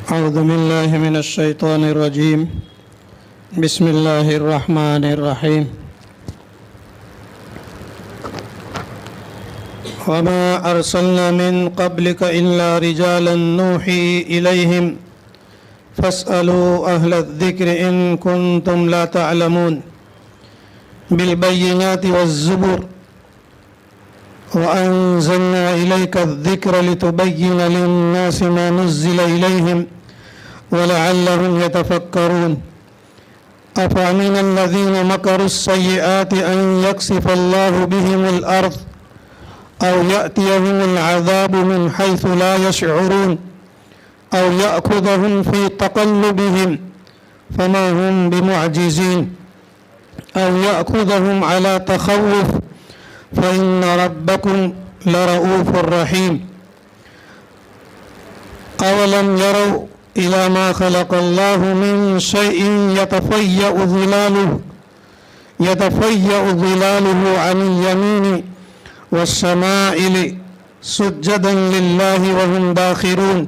أعوذ بالله من الشيطان الرجيم. بسم الله الرحمن الرحيم. وما أرسلنا من قبلك إلا رجالا نوحي إليهم فاسألوا أهل الذكر إن كنتم لا تعلمون بالبينات والزبر وأنزلنا إليك الذكر لتبين للناس ما نزل إليهم ولعلهم يتفكرون. أفأمن الذين مكروا السيئات أن يكسف الله بهم الأرض أو يأتيهم العذاب من حيث لا يشعرون أو يأخذهم في تقلبهم فما هم بمعجزين أو يأخذهم على تخوف فإن ربكم لرؤوف رحيم. أولم يروا إلى ما خلق الله من شيء يتفيأ ظلاله عن اليمين والشمائل سجدا لله وهم داخرون.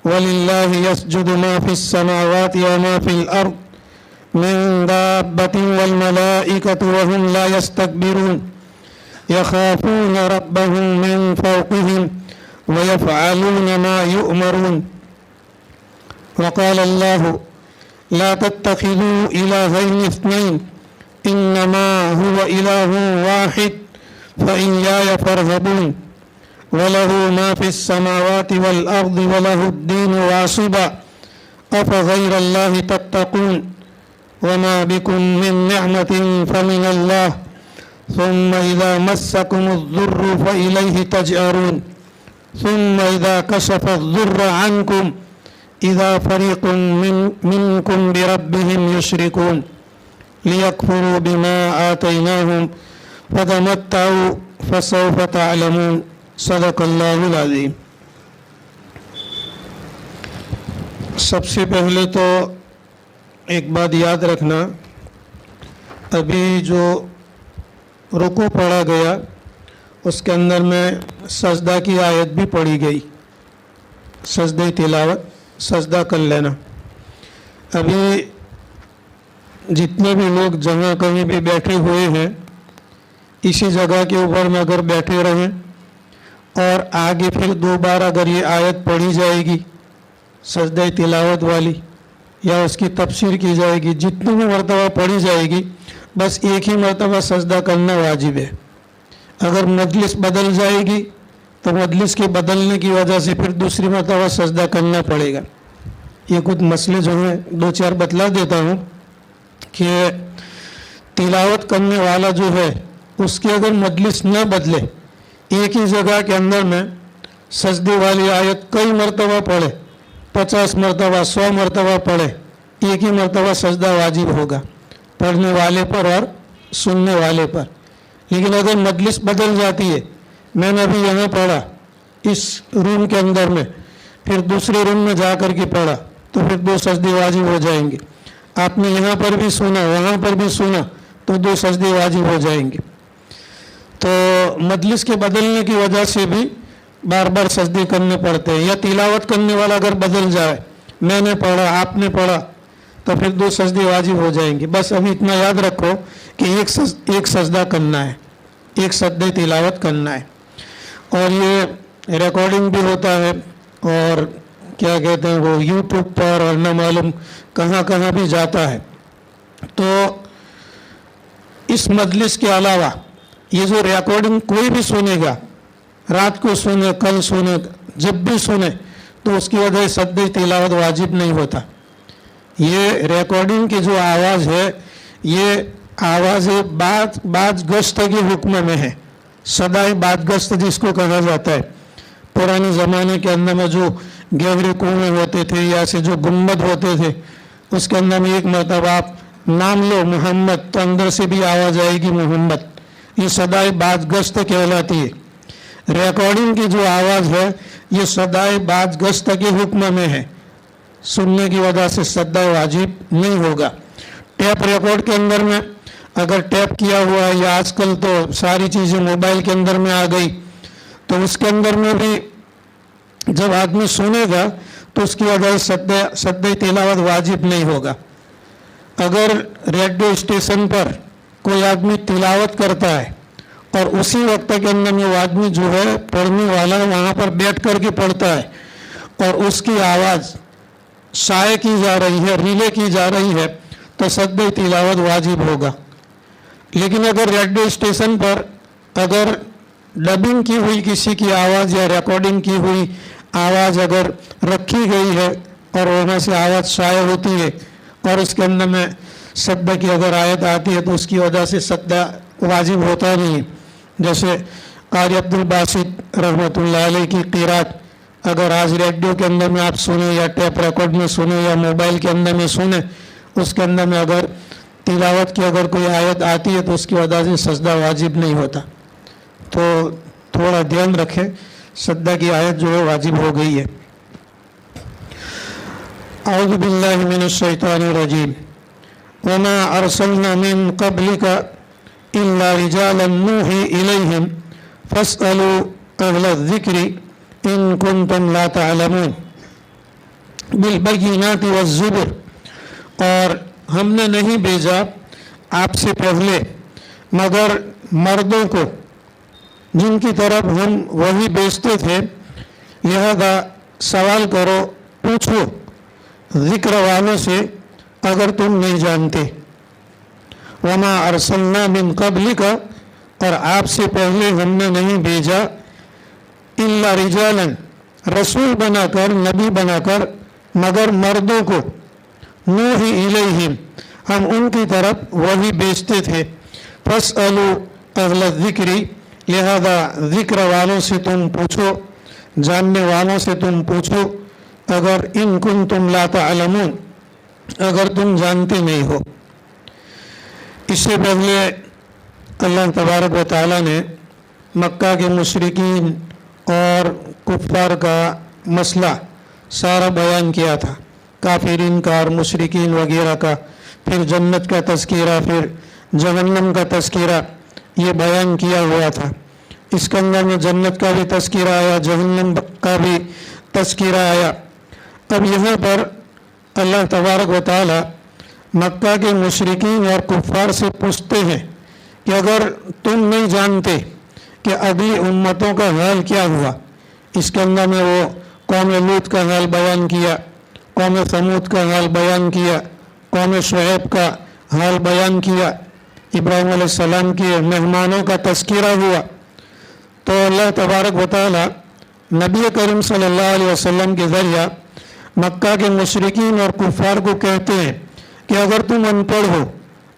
ولله يسجد ما في السماوات وما في الأرض من دابة والملائكة وهم لا يستكبرون يخافون ربهم من فوقهم ويفعلون ما يؤمرون. وقال الله لا تتخذوا إلهين اثنين إنما هو إله واحد فإياي فارهبون. وله ما في السماوات والأرض وله الدين واصبا أفغير الله تتقون. وما بكم من نعمة فمن الله ثم إذا مسكم الضر فإليه تجأرون. ثم إذا كشف الضر عنكم إذا فريق منكم بربهم يشركون ليكفروا بما آتيناهم فتمتعوا فسوف تعلمون. صدق اللہ العظیم. سب سے پہلے تو ایک بات یاد رکھنا، ابھی جو رکوع پڑھا گیا اس کے اندر میں سجدہ کی آیت بھی پڑھی گئی، سجدہ تلاوت، سجدہ کر لینا. ابھی جتنے بھی لوگ جہاں کہیں بھی بیٹھے ہوئے ہیں اسی جگہ کے اوپر میں اگر بیٹھے رہیں اور آگے پھر دوبارہ اگر یہ آیت پڑھی جائے گی سجدہ تلاوت والی یا اس کی تفسیر کی جائے گی، جتنی بھی مرتبہ پڑھی جائے گی بس ایک ہی مرتبہ سجدہ کرنا واجب ہے. اگر مجلس بدل جائے گی تو مجلس کے بدلنے کی وجہ سے پھر دوسری مرتبہ سجدہ کرنا پڑے گا. یہ کچھ مسئلے جو ہیں دو چار بتلا دیتا ہوں کہ تلاوت کرنے والا جو ہے اس کی اگر مجلس نہ بدلے، ایک ہی جگہ کے اندر میں سجدے والی آیت کئی مرتبہ پڑھے، 50 مرتبہ 100 مرتبہ پڑھے، ایک ہی مرتبہ سجدہ واجب ہوگا پڑھنے والے پر اور سننے والے پر. لیکن اگر مجلس بدل جاتی ہے، میں نے ابھی یہاں پڑھا اس روم کے اندر میں، پھر دوسرے روم میں جا کر کے پڑھا تو پھر 2 سجدے واجب ہو جائیں گے. آپ نے یہاں پر بھی سنا وہاں پر بھی سنا تو 2 سجدے واجب ہو جائیں گے. تو مجلس کے بدلنے کی وجہ سے بھی بار بار سجدے کرنے پڑتے ہیں. یا تلاوت کرنے والا اگر بدل جائے، میں نے پڑھا آپ نے پڑھا تو پھر 2 سجدے واجب ہو جائیں گے. بس ابھی اتنا یاد رکھو کہ ایک سجدہ کرنا ہے، ایک سجدہ تلاوت کرنا ہے. اور یہ ریکارڈنگ بھی ہوتا ہے اور کیا کہتے ہیں وہ یوٹیوب پر اور نہ معلوم کہاں کہاں بھی جاتا ہے. تو اس مجلس کے علاوہ یہ جو ریکارڈنگ کوئی بھی سنے گا، رات کو سنے کل سنے جب بھی سنے، تو اس کی وجہ سے سجدہ تلاوت واجب نہیں ہوتا. یہ ریکارڈنگ کی جو آواز ہے یہ آواز باز گشت کے حکم میں ہے، صدائے باز گشت جس کو کہا جاتا ہے. پرانے زمانے کے اندر میں جو گہرے کنویں ہوتے تھے یا سے جو گنبد ہوتے تھے اس کے اندر میں ایک مرتبہ آپ نام لو محمد تو اندر سے بھی آواز آئے گی محمد. یہ صدائے باز گشت کہلاتی ہے. ریکارڈنگ کی جو آواز ہے یہ صدائے باز گشت کے حکم میں ہے، سننے کی وجہ سے سجدہ واجب نہیں ہوگا. ٹیپ ریکارڈ کے اندر میں اگر ٹیپ کیا ہوا ہے یا آج کل تو ساری چیزیں موبائل کے اندر میں آ گئی تو اس کے اندر میں بھی جب آدمی سنے گا तो उसकी वजह से सद्दे तिलावत वाजिब नहीं होगा। अगर रेडियो स्टेशन पर कोई आदमी तिलावत करता है और उसी वक्त के अंदर में वो आदमी जो है पढ़ने वाला वहाँ पर बैठ कर के पढ़ता है और उसकी आवाज़ शाये की जा रही है, रिले की जा रही है, तो सद्दे तिलावत वाजिब होगा। लेकिन अगर रेडियो स्टेशन पर अगर डबिंग की हुई किसी की आवाज़ या रिकॉर्डिंग की हुई आवाज़ अगर रखी गई है और वहाँ से आवाज़ शाये होती है और उसके अंदर में सद्दा की अगर आयत आती है तो उसकी वजह से सद्दा वाजिब होता नहीं है। जैसे कारी अब्दुल बासित रहमतुल्लाह अलैह की क़िरात अगर आज रेडियो के अंदर में आप सुने या टेप रिकॉर्ड में सुने या मोबाइल के अंदर में सुने, उसके अंदर में अगर तिलावत की अगर कोई आयत आती है तो उसकी वजह से सजदा वाजिब नहीं होता। तो थोड़ा ध्यान रखें, सजदा की आयत जो है वाजिब हो गई है। औज़ु बिल्लाहि मिनश शैतानिर रजीम वमा अरसलना मिन क़ब्लिका इल्ला रिजालन नूही इलैहिम फस्अलू अहला ज़िक्रि इन कुंतुम ला तअलमून बिल बय्यिनाति वज़्ज़ुबुर। और हमने नहीं भेजा आपसे पहले मगर मर्दों को जिनकी तरफ हम वही भेजते थे, लिहाजा सवाल करो, पूछो ज़िक्र वालों से अगर तुम नहीं जानते। वमा अरसलना मिन क़ब्लिका, और आपसे पहले हमने नहीं भेजा, इल्ला रिजालन, रसूल बनाकर नबी बनाकर, मगर मर्दों को, नूही इलैहिम, हम उनकी तरफ वही भेजते थे। फस्अलू अहला ज़िक्रि, लिहाजा ज़िक्र वालों से तुम पूछो, जानने वालों से तुम पूछो, अगर इन कुंतुम ला तअलमून, अगर तुम जानते नहीं हो। इससे पहले अल्लाह तबारक व तआला ने मक्का के मुशरिकीन और कुफ़ार का मसला सारा बयान किया था, काफिरीन का और मुशरिकीन वगैरह का, फिर जन्नत का तज़किरा, फिर जहन्नम का तज़किरा, ये बयान किया हुआ था। इसके अंदर में जन्नत का भी तज़किरा आया, जहन्नम का भी तज़किरा आया। अब यहाँ पर अल्लाह तबारक व तआला मक्का के मुशरिकीन और कुफ़ार से पूछते हैं कि अगर तुम नहीं जानते कि अगली उम्मतों का हाल क्या हुआ। इसके अंदर में वो कौम लूत का हाल बयान किया, कौम समूद का हाल बयान किया, कौम शुएब का हाल बयान किया, इब्राहीम अलैहिस्सलाम के मेहमानों का तज़किरा हुआ। तो अल्लाह तबारक व तआला नबी करीम सल्लल्लाहु अलैहि वसल्लम के ज़रिया मक्का के मुशरिकीन और कुफ़ार को कहते हैं कि अगर तुम अनपढ़ हो,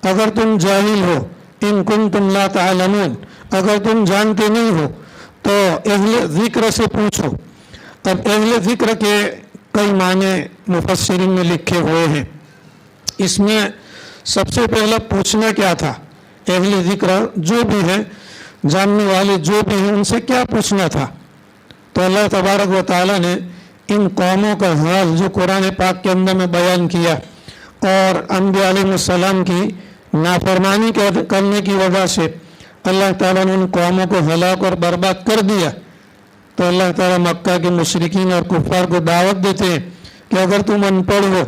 अगर तुम जाहिल हो, इन कुंतुम ला तअलमून, अगर तुम जानते नहीं हो तो अहले ज़िक्र से पूछो। अब अहले ज़िक्र के कई माने मुफस्सिरीन में लिखे हुए हैं। इसमें सबसे पहला पूछना क्या था, अहले ज़िक्र जो भी हैं, जानने वाले जो भी हैं, उनसे क्या पूछना था। तो अल्लाह तबारक व तआला ने इन कौमों का हाल जो कुरान पाक के अंदर में बयान किया और अंबिया अलैहिस्सलाम की नाफरमानी करने की वजह से अल्लाह ताला ने उन कौमों को हलाक और बर्बाद कर दिया। तो अल्लाह ताला मक्का के मुशरिकीन और कुफ़ार को दावत देते हैं कि अगर तुम अनपढ़ हो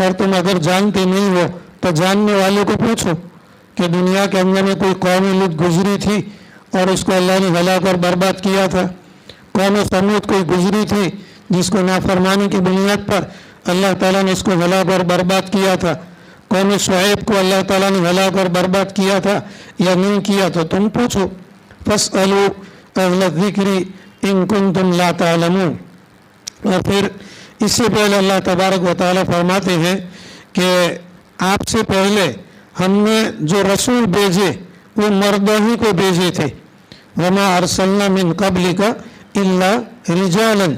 और तुम अगर जानते नहीं हो तो जानने वाले को पूछो कि दुनिया के अंदर में कोई कौम लूत गुजरी थी और उसको अल्लाह ने हलाक और बर्बाद किया था। कौम समूद कोई गुजरी थी जिसको नाफरमानी की बुनियाद पर अल्लाह ताला ने इसको हलाक और बर्बाद किया था। कौम शुएब को अल्लाह ताला ने हलाक और बर्बाद किया था या नहीं किया, तो तुम पूछो। फस्अलू अहला ज़िक्रि इन कुंतुम ला तअलमून। और फिर इससे पहले अल्लाह तबारक व तआला फरमाते हैं कि आपसे पहले हमने जो रसूल भेजे वो मर्दों ही को भेजे थे। वमा अरसलना मिन क़ब्लिका इल्ला रिजालन,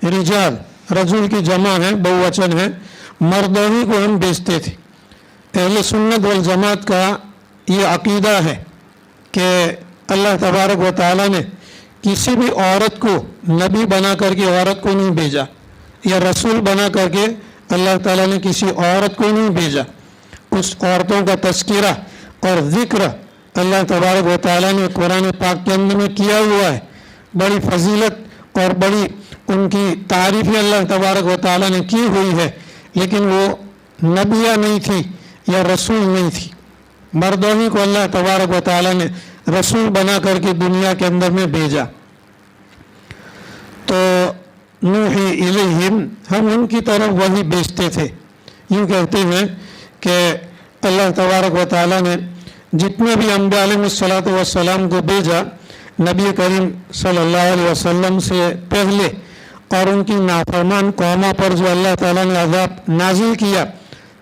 रिजाल रजूल की जमा है, बहुवचन है, मर्दों ही को हम भेजते थे। अहले सुन्नत वल जमात का ये अकीदा है कि अल्लाह तबारक व तआला ने किसी भी औरत को नबी बना करके औरत को नहीं भेजा, या रसूल बना करके अल्लाह ताला ने किसी औरत को नहीं भेजा। उस औरतों का तज़किरा और ज़िक्र अल्लाह तबारक व तआला ने कुरान पाक के अंदर में किया हुआ है। बड़ी फजीलत और बड़ी उनकी तारीफ़ अल्लाह तबारक व तआला ने की हुई है, लेकिन वो नबिया नहीं थी या रसूल नहीं थी। मर्दों ही को अल्लाह तबारक व तआला ने रसूल बना करके दुनिया के अंदर में भेजा। तो नूही इलैहिम, हम उनकी तरफ वही भेजते थे। यूँ कहते हैं कि अल्लाह तबारक व तआला ने जितने भी अम्बिया अलैहिस्सलातु वस्सलाम को भेजा, नबी करीम सल्लल्लाहु अलैहि वसल्लम से पहले, और उनकी नाफरमान कौमों पर जो अल्लाह ताला ने अज़ाब नाजिल किया,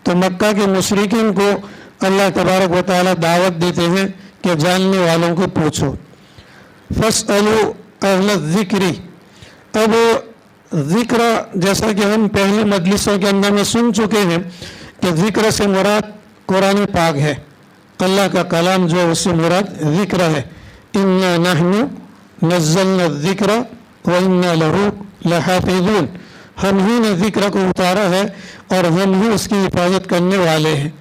तो मक्का के मुशरिकीन को अल्लाह तबारक व तआला दावत देते हैं कि जानने वालों को पूछो। फस्अलू अहल ज़िक्री। अब ज़िक्र, जैसा कि हम पहले मजलिसों के अंदर में सुन चुके हैं कि ज़िक्र से मुराद कुरान पाक है, अल्लाह का कलाम जो उससे मुराद ज़िक्र है। इन्ना नहनु नज़्ज़लना ज़िक्र व इन्ना लहू लहाफ़िज़ून, हम ही ने ज़िक्र को उतारा है और हम ही उसकी हिफाजत करने वाले हैं।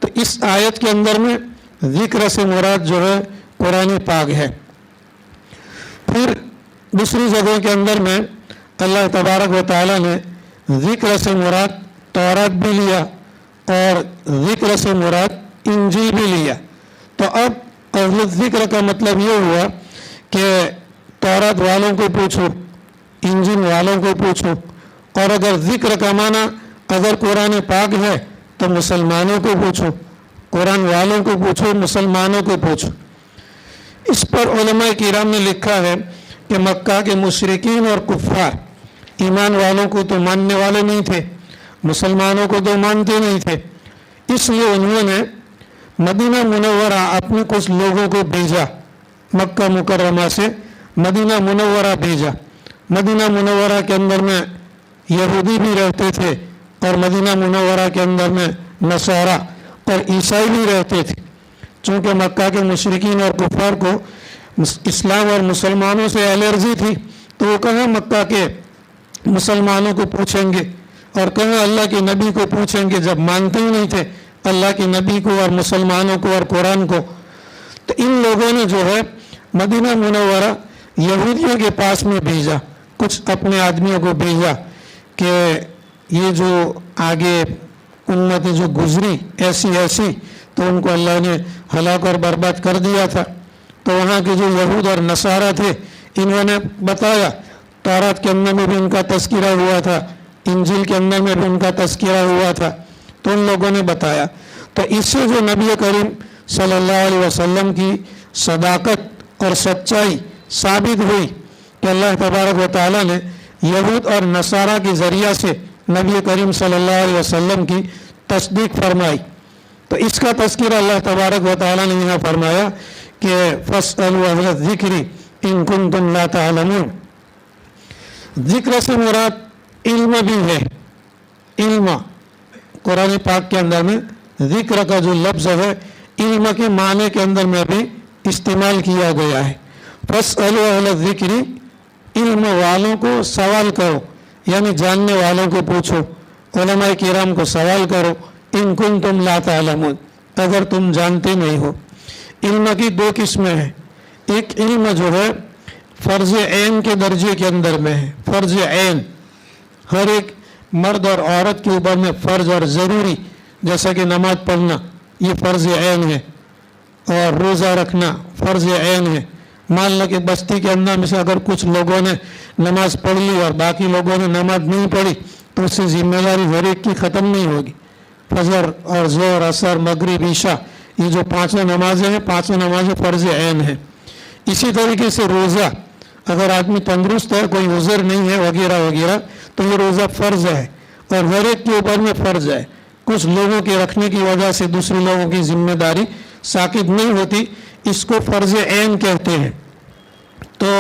तो इस आयत के अंदर में ज़िक्र से मुराद जो है कुरान पाक है। फिर दूसरी जगह के अंदर में अल्लाह तबारक व तआला ने ज़िक्र से मुराद तौरात भी लिया और ज़िक्र से मुराद इंजील भी लिया। तो अब अहले ज़िक्र का मतलब ये हुआ कि तौरात वालों को पूछो, इंजील वालों को पूछो, और अगर ज़िक्र का माना अगर कुरान पाक है तो मुसलमानों को पूछो, कुरान वालों को पूछो, मुसलमानों को पूछो। इस पर उलमा किराम ने लिखा है कि मक्का के मुशरिकीन और कुफ़ार ईमान वालों को तो मानने वाले नहीं थे, मुसलमानों को तो मानते नहीं थे, इसलिए उन्होंने मदीना मुनव्वरा अपने कुछ लोगों को भेजा, मक्का मुकर्रमा से मदीना मुनव्वरा भेजा। मदीना मुनव्वरा के अंदर में यहूदी भी रहते थे और मदीना मुनव्वरा के अंदर में नसारा और ईसाई भी रहते थे। चूँकि मक्का के मुशरिकीन और कुफ़ार को इस्लाम और मुसलमानों से एलर्जी थी, तो वो कहाँ मक्का के मुसलमानों को पूछेंगे और कहाँ अल्लाह के नबी को पूछेंगे, जब मानते ही नहीं थे अल्लाह के नबी को और मुसलमानों को और कुरान को। तो इन लोगों ने जो है मदीना मुनव्वरा यहूदियों के पास में भेजा, कुछ अपने आदमियों को भेजा कि ये जो आगे उम्मतें जो गुजरी ऐसी ऐसी, तो उनको अल्लाह ने हलाक और बर्बाद कर दिया था। तो वहाँ के जो यहूद और नसारा थे, इन्होंने बताया, तौरात के अंदर में भी उनका तज़किरा हुआ था, इंजील के अंदर में भी उनका तज़किरा हुआ था, तो उन लोगों ने बताया। तो इससे जो नबी करीम सल्लल्लाहु अलैहि वसल्लम की सदाकत और सच्चाई साबित हुई कि अल्लाह तबारक व तआला ने यहूद और नसारा के ज़रिया से नबी करीम सल्लल्लाहु अलैहि वसल्लम की तस्दीक फरमाई। तो इसका तज़किरा अल्लाह तबारक व तआला ने यहाँ फरमाया कि फस्अलू अहल ज़िक्री इन कुंतुम ला तअलमून। ज़िक्र से मुराद इल्म भी है। इल्म कुरान पाक के अंदर में ज़िक्र का जो लफ्ज़ है इल्म के माने के अंदर में भी इस्तेमाल किया गया है। फस्अलू अहल ज़िक्री, इल्म वालों को सवाल करो, यानी जानने वालों को पूछो, उलमाए किराम को सवाल करो, इन कुंतुम ला तअलमून, अगर तुम जानते नहीं हो। इल्म की दो किस्में हैं। एक इल्म जो है फ़र्ज़ ऐन के दर्जे के अंदर में है। फ़र्ज़ ऐन हर एक मर्द और औरत के ऊपर में फ़र्ज और ज़रूरी, जैसा कि नमाज पढ़ना ये फ़र्ज़ ऐन है, और रोज़ा रखना फ़र्ज़ ऐन है। मान लो कि बस्ती के अंदर में से अगर कुछ लोगों ने नमाज पढ़ ली और बाकी लोगों ने नमाज नहीं पढ़ी, तो उससे जिम्मेदारी हर एक की ख़त्म नहीं होगी। फजर और ज़ोहर, असर, मगरिब, ईशा, ये जो पाँचों नमाजें हैं, पाँचों नमाजें फ़र्ज़ ऐन हैं। इसी तरीके से रोज़ा, अगर आदमी तंदुरुस्त है, कोई उज़र नहीं है वगैरह वगैरह, तो ये रोज़ा फ़र्ज़ है और हर एक के ऊपर में फ़र्ज़ है। कुछ लोगों के रखने की वजह से दूसरे लोगों की जिम्मेदारी साकित नहीं होती, इसको फ़र्ज़ ऐन कहते हैं। तो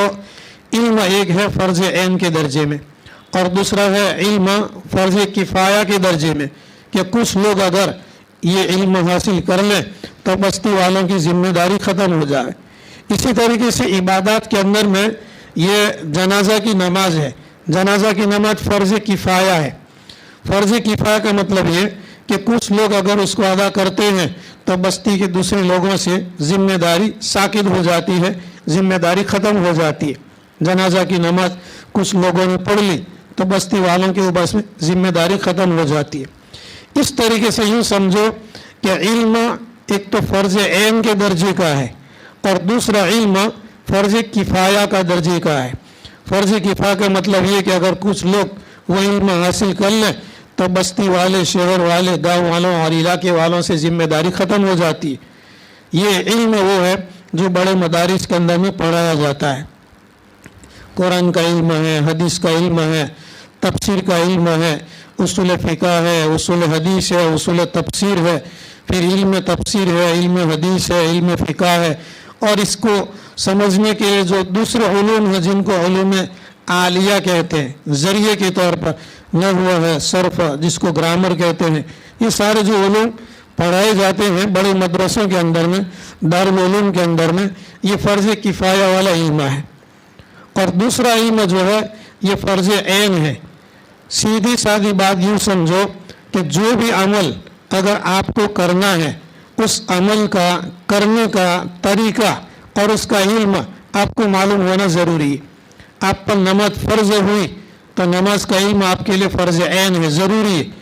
इल्म एक है फ़र्ज़ ऐन के दर्जे में, और दूसरा है इल्म फ़र्ज़ किफ़ाया के दर्जे में, कि कुछ लोग अगर ये इल्म हासिल कर लें तो बस्ती वालों की जिम्मेदारी ख़त्म हो जाए। इसी तरीके से इबादत के अंदर में ये जनाजा की नमाज है। जनाजा की नमाज फ़र्ज़ किफ़ाया है। फ़र्ज़ किफ़ाया का मतलब ये कि कुछ लोग अगर उसको अदा करते हैं तो बस्ती के दूसरे लोगों से जिम्मेदारी साकित हो जाती है, जिम्मेदारी ख़त्म हो जाती है। जनाजा की नमाज कुछ लोगों ने पढ़ ली तो बस्ती वालों की बस में जिम्मेदारी ख़त्म हो जाती है। इस तरीके से यूँ समझो कि इल्म एक तो फ़र्ज़ ऐन के दर्जे का है और दूसरा इल्म फ़र्ज़ किफ़ाया का दर्जे का है। फ़र्ज़ किफ़ाया का मतलब ये कि अगर कुछ लोग वो इल्म हासिल कर लें तो बस्ती वाले, शहर वाले, गांव वालों और इलाके वालों से ज़िम्मेदारी ख़त्म हो जाती है। ये इल्म वो है जो बड़े मदारिस के अंदर में पढ़ाया जाता है। कुरान का इल्म है, हदीस का इल्म है, तफसीर का इल्म है, उसूल फ़िक़्ह है, उसूल हदीस है, उसूल तफसीर है, फिर इल्म तफसीर है, इल्म हदीस है, इल्म फ़िक़्ह है। और इसको समझने के लिए जो दूसरे उलूम हैं जिनको उलूम आलिया कहते हैं, ज़रिए के तौर पर नहव है, सर्फ जिसको ग्रामर कहते हैं, ये सारे जो उलूम पढ़ाए जाते हैं बड़े मदरसों के अंदर में, दारुल उलूम के अंदर में, ये फ़र्ज़ किफ़ाया वाला इल्म है। और दूसरा इल्म जो है ये फ़र्ज़ ऐन है। सीधी सादी बात यूँ समझो कि जो भी अमल अगर आपको करना है उस अमल का करने का तरीका और उसका इल्म आपको मालूम होना ज़रूरी है। आप पर नमाज फ़र्ज़ हुई तो नमाज का इल्म आपके लिए फ़र्ज़ ऐन है, ज़रूरी है।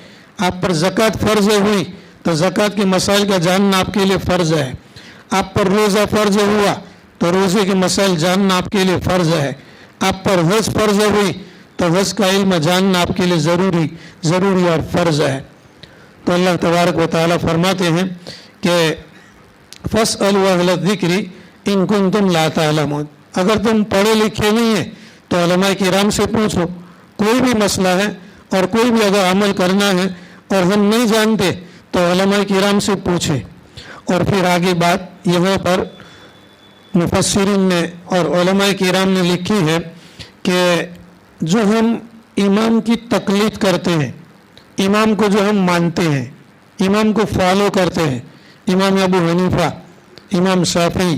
आप पर ज़कात फ़र्ज़ हुई तो ज़कात के मसाइल का जानना आपके लिए फ़र्ज़ है। आप पर रोज़ा फ़र्ज़ हुआ तो रोज़े के मसाइल जानना आपके लिए फ़र्ज़ है। आप पर हज फ़र्ज़ हुई तो हज का इल्म जानना आपके लिए ज़रूरी और फ़र्ज़ है। तो अल्लाह तबारक व तआला फरमाते हैं कि फ़स्अलू अहल ज़िक्रि इन कुंतुम ला तअलमून, अगर तुम पढ़े लिखे नहीं हैं तो उलमाए किराम से पूछो। कोई भी मसला है और कोई भी अगर अमल करना है और हम नहीं जानते तो उलमाए किराम से पूछें। और फिर आगे बात यहाँ पर मुफस्सिरीन ने और उलमाए किराम ने लिखी है कि जो हम इमाम की तकलीद करते हैं, इमाम को जो हम मानते हैं, इमाम को फॉलो करते हैं, इमाम अबू हनीफा, इमाम शाफी,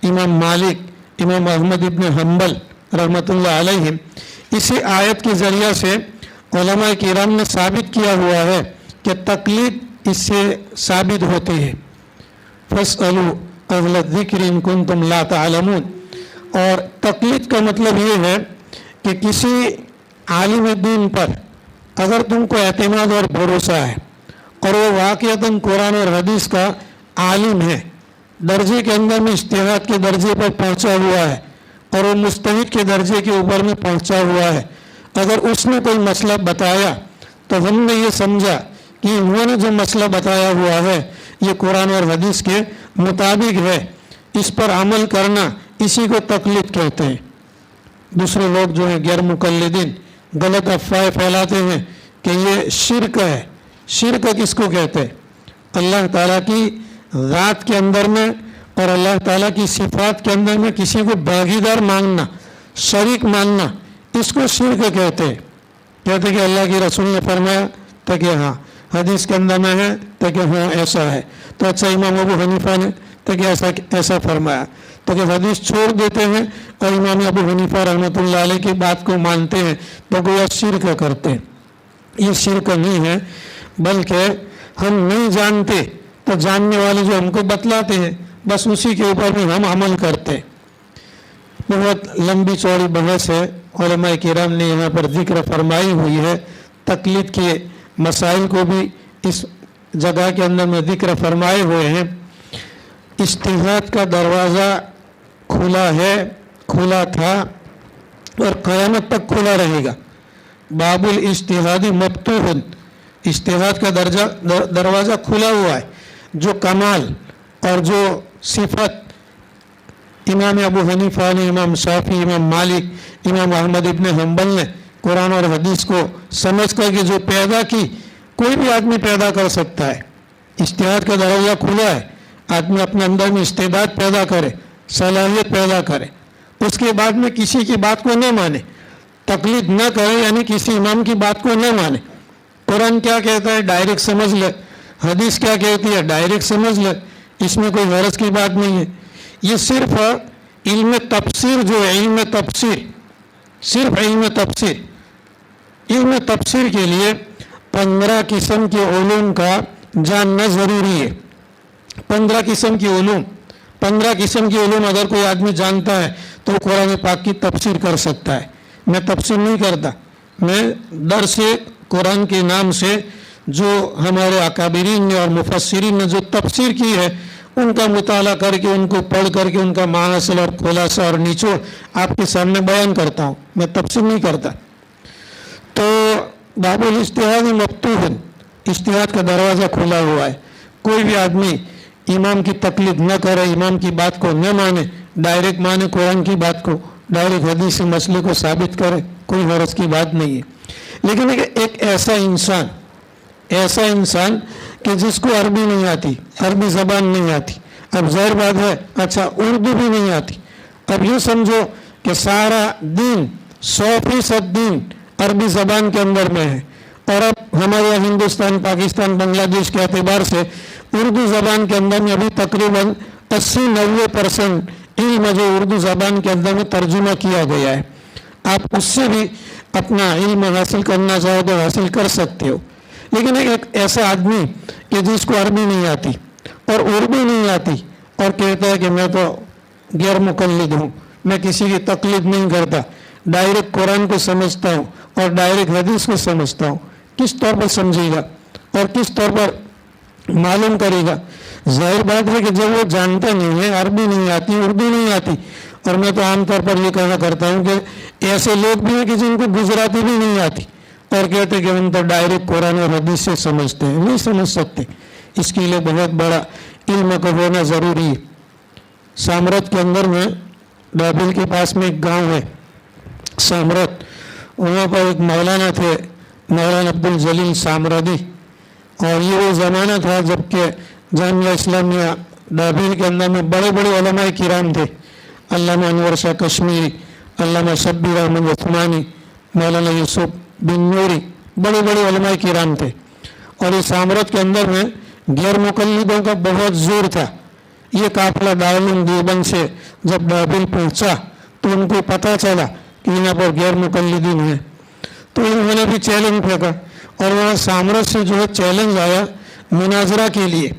इमाम मालिक, इमाम अहमद इब्न हम्बल रहमतुल्लाह अलैहिम, इसी आयत के ज़रिया से उलमाए किराम ने साबित किया हुआ है कि तकलीद इससे साबित होती है। फ़स्अलू अहल ज़िक्रि इन कुंतुम ला तअलमून। और तकलीद का मतलब ये है कि किसी आलिम दीन पर अगर तुमको एतमाद और भरोसा है और वो वाक़ियतन कुरान और हदीस का आलिम है, दर्जे के अंदर में इज्तिहाद के दर्जे पर पहुंचा हुआ है और वो मुस्तहिद के दर्जे के ऊपर में पहुंचा हुआ है, अगर उसने कोई मसला बताया तो हमने ये समझा कि उन्होंने जो मसला बताया हुआ है ये कुरान और हदीस के मुताबिक है, इस पर अमल करना, इसी को तकलीद कहते हैं। दूसरे लोग जो हैं गैर मुकल्लिदीन गलत अफवाह फैलाते हैं कि ये शिरक है। शिरक किसको कहते हैं? अल्लाह ताला की ज़ात के अंदर में और अल्लाह ताला की सिफात के अंदर में किसी को भागीदार मांगना, शरीक मानना, इसको शिरक कहते हैं। कहते कि अल्लाह की रसूल ने फरमाया तो कि हाँ, हदीस के अंदर में है तो कि हाँ ऐसा है, तो अच्छा इमाम अबू हनीफा ने तो कि ऐसा फरमाया, तो कि हदीस छोड़ देते हैं और इमाम अबू हनीफा रहमतुल्लाह अलैह की बात को मानते हैं तो गोया शिरक करते हैं। ये शिरक नहीं है, बल्कि हम नहीं जानते तो जानने वाले जो हमको बतलाते हैं बस उसी के ऊपर में हम अमल करते हैं। बहुत लंबी चौड़ी बहस है, उलमाए किराम ने यहाँ पर जिक्र फरमाई हुई है। तकलीद के मसाइल को भी इस जगह के अंदर में जिक्र फरमाए हुए हैं। इज्तिहाद का दरवाज़ा खुला है, खुला था और क़यामत तक खुला रहेगा। बाबुल इज्तिहादी मफ्तूहन, इज्तिहाद का दरवाज़ा खुला हुआ है। जो कमाल और जो सिफत इमाम अबू हनीफा ने, इमाम शाफी, इमाम मालिक, इमाम अहमद इब्न हम्बल ने कुरान और हदीस को समझ करके जो पैदा की, कोई भी आदमी पैदा कर सकता है। इज्तिहाद का दरवाज़ा खुला है, आदमी अपने अंदर में इस्तेदाद पैदा करे, सलाहियत पैदा करे, उसके बाद में किसी की बात को न माने, तकलीद न करे, यानी किसी इमाम की बात को न माने। कुरान क्या कहता है डायरेक्ट समझ ले, हदीस क्या कहती है डायरेक्ट समझ ले, इसमें कोई गरज की बात नहीं है। ये सिर्फ इल्म तफसीर जो है, इल्म तफसीर, सिर्फ इल्म तफसीर, इल्म तफसीर के लिए 15 किस्म के उलूम का जानना ज़रूरी है। 15 किस्म की उलूम, 15 किस्म की उलूम अगर कोई आदमी जानता है تو قرآن پاک کی تفسیر کر سکتا ہے. میں تفسیر نہیں کرتا, میں درس قرآن کے نام سے جو ہمارے اکابرین نے اور مفسرین نے جو تفسیر کی ہے ان کا مطالعہ کر کے, ان کو پڑھ کر کے, ان کا معنی اور خلاصہ اور نچوڑ آپ کے سامنے بیان کرتا ہوں, میں تفسیر نہیں کرتا. تو باب الاجتہاد مفتوح, اجتہاد کا دروازہ کھلا ہوا ہے. کوئی بھی آدمی امام کی تقلید نہ کرے, امام کی بات کو نہ مانے, ڈائریکٹ مانے قرآن کی بات کو, ڈائریکٹ حدیث سے مسئلے کو ثابت کرے, کوئی حرج کی بات نہیں ہے. لیکن ایک ایسا انسان کہ جس کو عربی نہیں آتی, عربی زبان نہیں آتی, اب ظاہر بات ہے اچھا اردو بھی نہیں آتی, اب یہ سمجھو کہ سارا دین 100% دین عربی زبان کے اندر میں ہے, اور اب ہمارے ہندوستان, پاکستان, بنگلہ دیش کے اعتبار سے اردو زبان کے اندر میں ابھی تقریباً 80-90% علم جو اردو زبان کے اندر میں ترجمہ کیا گیا ہے. آپ اس سے بھی اپنا علم حاصل کرنا چاہو تو حاصل کر سکتے ہو. لیکن ایک ایسا آدمی کہ جس کو عربی نہیں آتی اور اردو نہیں آتی اور کہتا ہے کہ میں تو غیر مقلد ہوں, میں کسی کی تقلید نہیں کرتا, ڈائریکٹ قرآن کو سمجھتا ہوں اور ڈائریکٹ حدیث کو سمجھتا ہوں, کس طور پر سمجھے گا اور کس طور پر معلوم کرے گا؟ ظاہر بات ہے کہ جب وہ جانتا نہیں ہے, عربی نہیں آتی, اردو نہیں آتی, اور میں تو عام طور پر یہ کہنا کرتا ہوں کہ ایسے لوگ بھی ہیں کہ جن کو گجراتی بھی نہیں آتی اور کہتے ہیں کہ ہم تو ڈائریکٹ قرآن اور حدیث سے سمجھتے ہیں. نہیں سمجھ سکتے, اس کے لیے بہت بڑا علم کا ہونا ضروری ہے. سامرت کے اندر میں بابل کے پاس میں ایک گاؤں ہے سامرت, وہاں پر ایک مولانا تھے, مولانا عبد الجلیل سامردی, اور یہ وہ زمانہ تھا جب کہ جامعہ اسلامیہ بابل کے اندر میں بڑے بڑے علماء کرام تھے, علامہ انور شاہ کشمیری, علامہ شبیر احمد عثمانی, مولانا یوسف بن نوری, بڑے بڑے علماء کرام تھے. اور اس سامرت کے اندر میں غیر مقلدوں کا بہت زور تھا. یہ قافلہ دارالعلوم دیوبند سے جب بابل پہنچا تو ان کو پتہ چلا کہ یہاں پر غیر مقلدین ہیں, تو انہوں نے بھی چیلنج پھینکا, اور وہاں سامرت سے جو ہے چیلنج آیا مناظرہ کے لیے,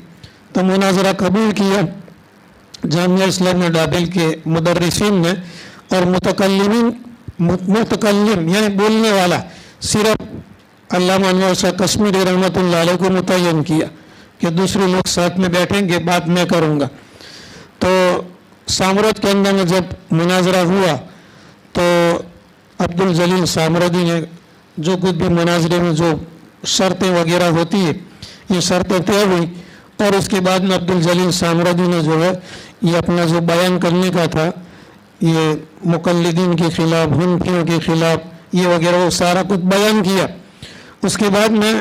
تو مناظرہ قبول کیا جامعہ اسلامیہ بابل کے مدرسین نے, اور متکلم یعنی بولنے والا صرف علامہ انور شاہ کشمیری رحمۃ اللہ علیہ کو متعین کیا کہ دوسرے لوگ ساتھ میں بیٹھیں گے, بات میں کروں گا. تو سامرت کے اندر میں جب مناظرہ ہوا تو عبد الجلیل سامردی نے جو کچھ بھی مناظرے میں جو شرطیں وغیرہ ہوتی ہے یہ شرطیں طے ہوئی, اور اس کے بعد میں عبد الجلیل سامردی نے جو ہے یہ اپنا جو بیان کرنے کا تھا یہ مقلدین کے خلاف, حنفیوں کے خلاف یہ وغیرہ وہ سارا کچھ بیان کیا. اس کے بعد میں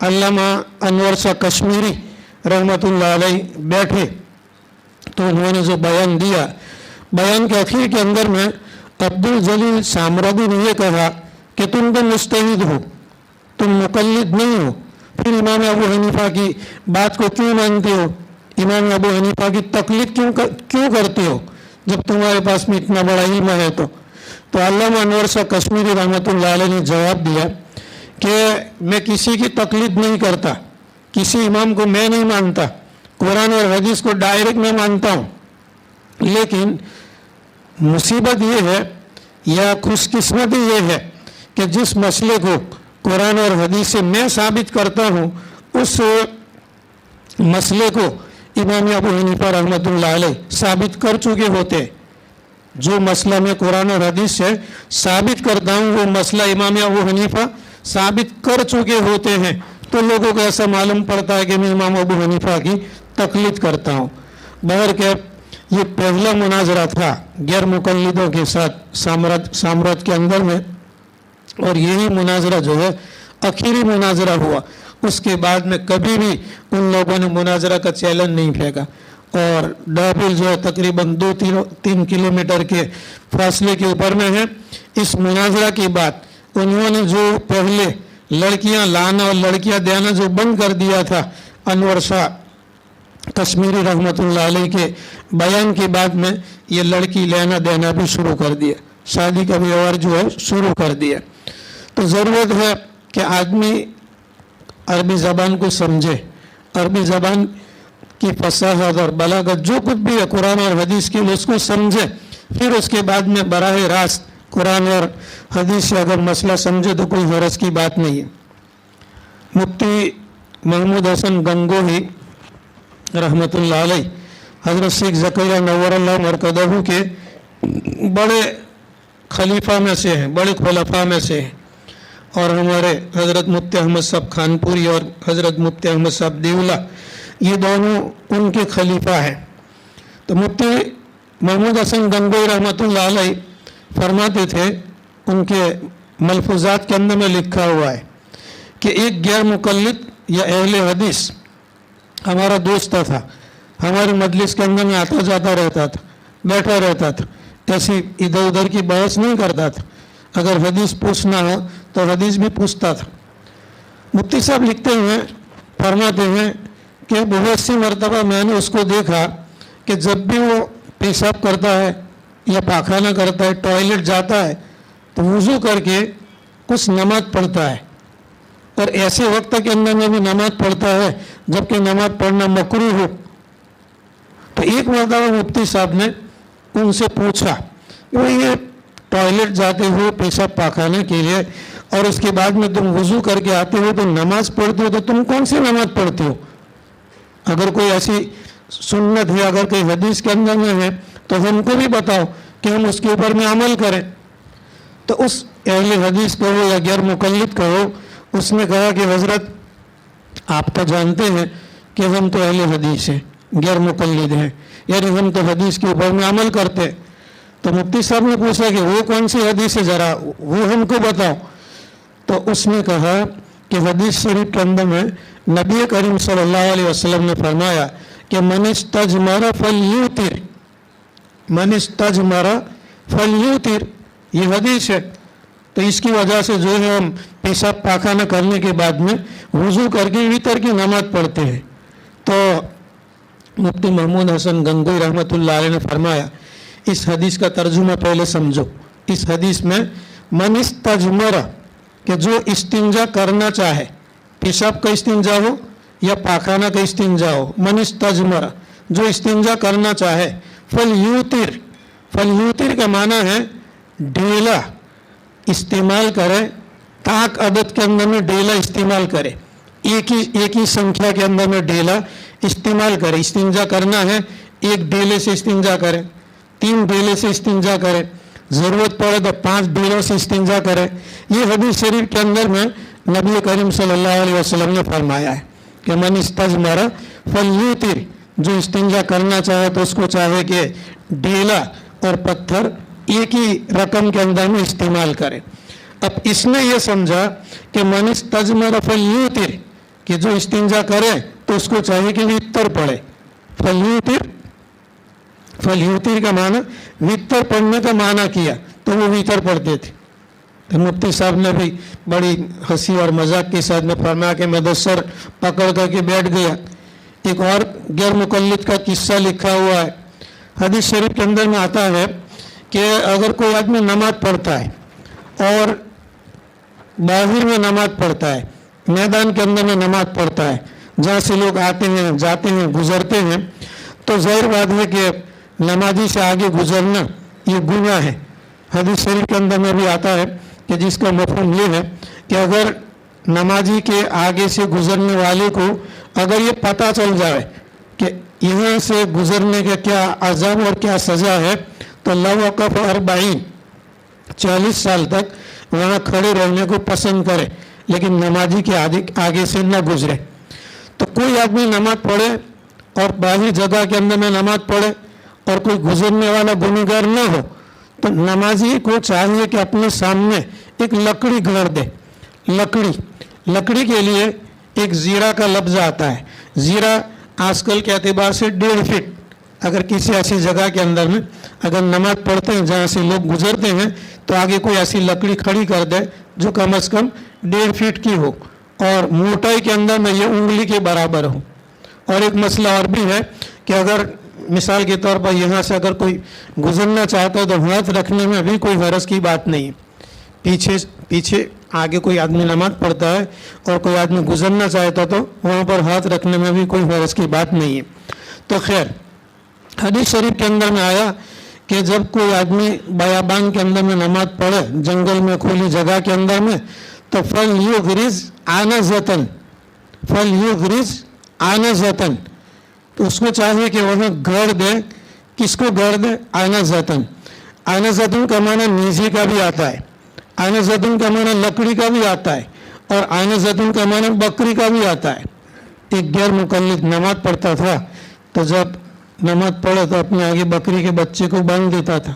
علامہ انور شاہ کشمیری رحمۃ اللہ علیہ بیٹھے, تو انہوں نے جو بیان دیا, بیان کے اخیر کے اندر میں عبد الجلیل سامردی نے یہ کہا کہ تم تو مجتہد ہو, تم مقلد نہیں ہو, پھر امام ابو حنیفہ کی بات کو کیوں مانتے ہو, امام ابو حنیفہ کی تقلید کیوں کرتے ہو جب تمہارے پاس میں اتنا بڑا علم ہے؟ تو علامہ انور شاہ کشمیری رحمۃ اللہ علیہ نے جواب دیا کہ میں کسی کی تقلید نہیں کرتا, کسی امام کو میں نہیں مانتا, قرآن اور حدیث کو ڈائریکٹ میں مانتا ہوں, لیکن مصیبت یہ ہے یا خوش قسمتی یہ ہے کہ جس مسئلے کو قرآن اور حدیث سے میں ثابت کرتا ہوں اس مسئلے کو امام ابو حنیفہ رحمۃ اللہ علیہ ثابت کر چکے ہوتے. جو مسئلہ میں قرآن اور حدیث سے ثابت کرتا ہوں وہ مسئلہ امام ابو حنیفہ ثابت کر چکے ہوتے ہیں, تو لوگوں کو ایسا معلوم پڑتا ہے کہ میں امام ابو حنیفہ کی تقلید کرتا ہوں. بہر کہ یہ پہلا مناظرہ تھا غیر مقلدوں کے ساتھ سامرت کے اندر میں, اور یہی مناظرہ جو ہے آخری مناظرہ ہوا. اس کے بعد میں کبھی بھی ان لوگوں نے مناظرہ کا چیلنج نہیں پھینکا, اور ڈابل جو ہے تقریباً 2-3 کلومیٹر کے فاصلے کے اوپر میں ہے. اس مناظرہ کی بات انہوں نے جو پہلے لڑکیاں لانا اور لڑکیاں دینا جو بند کر دیا تھا انور شاہ کشمیری رحمۃ اللہ علیہ کے بیان کے بعد میں یہ لڑکی لینا دینا بھی شروع کر دیا, شادی کا ویوہار جو ہے شروع کر دیا. تو ضرورت ہے کہ آدمی عربی زبان کو سمجھے, عربی زبان کی فصاحت اور بلاغت جو کچھ بھی ہے قرآن اور حدیث کی اس کو سمجھے, फिर उसके बाद में बराह रास्त कुरान और हदीस से अगर मसला समझे तो कोई हरज की बात नहीं है। मुफ्ती महमूद हसन गंगोही रहमतुल्लाह अलैह हज़रत शेख ज़करिया नव्वरल्लाह मरकदहू के बड़े खलीफा में से हैं, बड़े खुलफा में से हैं, और हमारे हज़रत मुफ्ती अहमद साहब खानपुरी और हज़रत मुफ्ती अहमद साहब देवला ये दोनों उनके खलीफा हैं। तो मुफ्ती महमूद हसन गंगोही रहमतुल्लाह अलैह फरमाते थे, उनके मलफूजात के अंदर में लिखा हुआ है कि एक गैर मुकल्लिद या अहले हदीस हमारा दोस्त था, हमारी मजलिस के अंदर में आता जाता रहता था, बैठा रहता था, ऐसी इधर उधर की बहस नहीं करता था, अगर हदीस पूछना हो तो हदीस भी पूछता था। मुफ्ती साहब लिखते हैं, फरमाते हैं कि बहुत सी मरतबा मैंने उसको देखा कि जब भी वो पेशाब करता है या पाखाना करता है, टॉयलेट जाता है, तो वुज़ू करके कुछ नमाज पढ़ता है, और ऐसे वक्त के अंदर में भी नमाज पढ़ता है जबकि नमाज पढ़ना मकरूह हो। तो एक मरतबा मुफ्ती साहब ने उनसे पूछा कि भाई ये टॉयलेट जाते हो पेशाब पाखाने के लिए और उसके बाद में तुम वुज़ू करके आते हो तो नमाज पढ़ते हो, तो तुम कौन सी नमाज पढ़ते हो? अगर कोई ऐसी सुन्नत है, अगर कोई हदीस के अंदर में है तो हमको भी बताओ कि हम उसके ऊपर में अमल करें। तो उस अहले हदीस कहो या गैर मुकल्लिद कहो, उसने कहा कि हज़रत आप तो जानते हैं कि हम तो अहले हदीस हैं, गैर मुकल्लिद हैं, यानी हम तो हदीस के ऊपर में अमल करते हैं। तो मुफ्ती साहब ने पूछा कि वो कौन सी हदीस है, ज़रा वो हमको बताओ। तो उसने कहा कि हदीस शरीफ के अंदर में नबी करीम सल्लल्लाहु अलैहि वसल्लम ने फरमाया कि मन इस्तजमरा फलयूतिर, मन इस्तजमरा फलयूतिर, ये हदीस है। तो इसकी वजह से जो है हम पेशाब पाखाना करने के बाद में वुज़ू करके वितर की नमाज पढ़ते हैं। तो मुफ्ती महमूद हसन गंगोही रहमतुल्लाह अलैह ने फरमाया, इस हदीस का तर्जुमा पहले समझो। इस हदीस में मन इस्तजमरा, कि जो इस्तिंजा करना चाहे, पेशाब का इस्तिंजा हो या पाखाना का इस्तिंजा हो, मन इस्तजमरा, जो इस्तिंजा करना चाहे, फलयूतिर, फलयूतिर का माना है डेला इस्तेमाल करे, ताक अदद के अंदर में डेला इस्तेमाल करे, एक ही संख्या के अंदर में डेला इस्तेमाल करे। इस्तिंजा करना है एक डेले से इस्तिंजा करे, 3 डेले से इस्तिंजा करे, ज़रूरत पड़े तो 5 डेलों से इस्तिंजा करे। ये हदीस शरीफ के अंदर में नबी करीम सल्लल्लाहु अलैहि वसल्लम ने फरमाया है कि मन इस्तजमरा फलयूतिर, जो इस्तिंजा करना चाहे तो उसको चाहे कि डेला और पत्थर एक ही रकम के अंदर में इस्तेमाल करे। अब इसने ये समझा कि मन इस्तजमरा फलयूतिर, कि जो इस्तिंजा करे तो उसको चाहिए कि वितर पढ़े। फलयूतिर, फलयूतिर का माना वितर पढ़ने का माना किया, तो वो वितर पढ़ते थे। तो मुफ्ती साहब ने भी बड़ी हंसी और मजाक के साथ में फरमाया कि मैं दस्तर पकड़ करके बैठ गया। एक और गैर मुकल्लिद का किस्सा लिखा हुआ है, हदीस शरीफ के अंदर में आता है कि अगर कोई आदमी नमाज पढ़ता है और बाहर में नमाज पढ़ता है, मैदान के अंदर में नमाज पढ़ता है, जहाँ से लोग आते हैं जाते हैं गुजरते हैं, तो ज़ाहिर बात है कि नमाजी से आगे गुजरना ये गुनाह है। हदीस शरीफ के अंदर में भी आता है कि जिसका मफ़हूम ये है कि अगर नमाजी के आगे से गुजरने वाले को अगर ये पता चल जाए कि यहाँ से गुजरने का क्या अज़ाब और क्या सज़ा है, तो लवक़फ़ 40 साल तक वहाँ खड़े रहने को पसंद करे, लेकिन नमाजी के आगे से न गुजरे। तो कोई आदमी नमाज पढ़े और बाहरी जगह के अंदर में नमाज पढ़े और कोई गुजरने वाला गुनहगार न हो, तो नमाजी को चाहिए कि अपने सामने एक लकड़ी गाड़ दे। लकड़ी के लिए एक ज़ीरा का लफ्ज़ आता है। ज़ीरा आजकल के एतबार से 1.5 फीट, अगर किसी ऐसी जगह के अंदर में अगर नमाज पढ़ते हैं जहाँ से लोग गुजरते हैं, तो आगे कोई ऐसी लकड़ी खड़ी कर दे जो कम से कम 1.5 फीट की हो और मोटाई के अंदर में ये उंगली के बराबर हो। और एक मसला और भी है कि अगर मिसाल के तौर पर यहाँ से अगर कोई गुजरना चाहता है तो हाथ रखने में भी कोई हरज की बात नहीं है। पीछे आगे कोई आदमी नमाज पढ़ता है और कोई आदमी गुजरना चाहता तो वहाँ पर हाथ रखने में भी कोई हरज की बात नहीं है। तो खैर, हदीस शरीफ के अंदर में आया کہ جب کوئی آدمی بیابان کے اندر میں نماز پڑھے جنگل میں کھلی جگہ کے اندر میں تو فلیغرز عنزۃ، فلیغرز عنزۃ، تو اس کو چاہیے کہ وہاں گڑ دے. کس کو گڑ دے؟ عنزۃ. عنزۃ کا معنی نیزی کا بھی آتا ہے، عنزۃ کا معنی لکڑی کا بھی آتا ہے، اور عنزۃ کا معنی بکری کا بھی آتا ہے. ایک غیر مقلد نماز پڑھتا تھا، تو جب نماز پڑھا تو اپنے آگے بکری کے بچے کو باندھ دیتا تھا.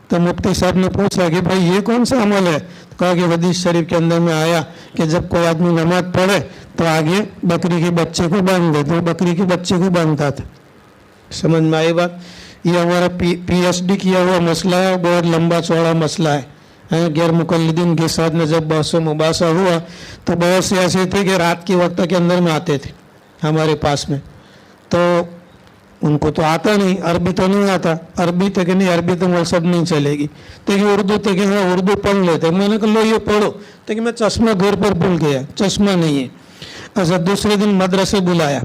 تو مفتی صاحب نے پوچھا کہ بھائی یہ کون سا عمل ہے؟ تو کہا کہ حدیث شریف کے اندر میں آیا کہ جب کوئی آدمی نماز پڑھے تو آگے بکری کے بچے کو باندھ دے، تو بکری کے بچے کو باندھتا تھا. سمجھ میں آئی بات؟ یہ ہمارا پی ایچ ڈی کیا ہوا مسئلہ ہے، بہت لمبا چوڑا مسئلہ ہے. غیر مقلدین کے ساتھ میں جب بحث و مباحثہ ہوا تو بہت سے ایسے تھے کہ رات کے وقت کے اندر میں آتے تھے ہمارے پاس میں. تو ان کو تو آتا نہیں، عربی تو نہیں آتا، عربی تک نہیں، عربی تو وہ سب نہیں چلے گی. تو کہ اردو تک ہے، اردو پڑھ لیتے. میں نے کہا لو یہ پڑھو. تو کہ میں چشمہ گھر پر بھول گیا، چشمہ نہیں ہے. اچھا دوسرے دن مدرسے بلایا،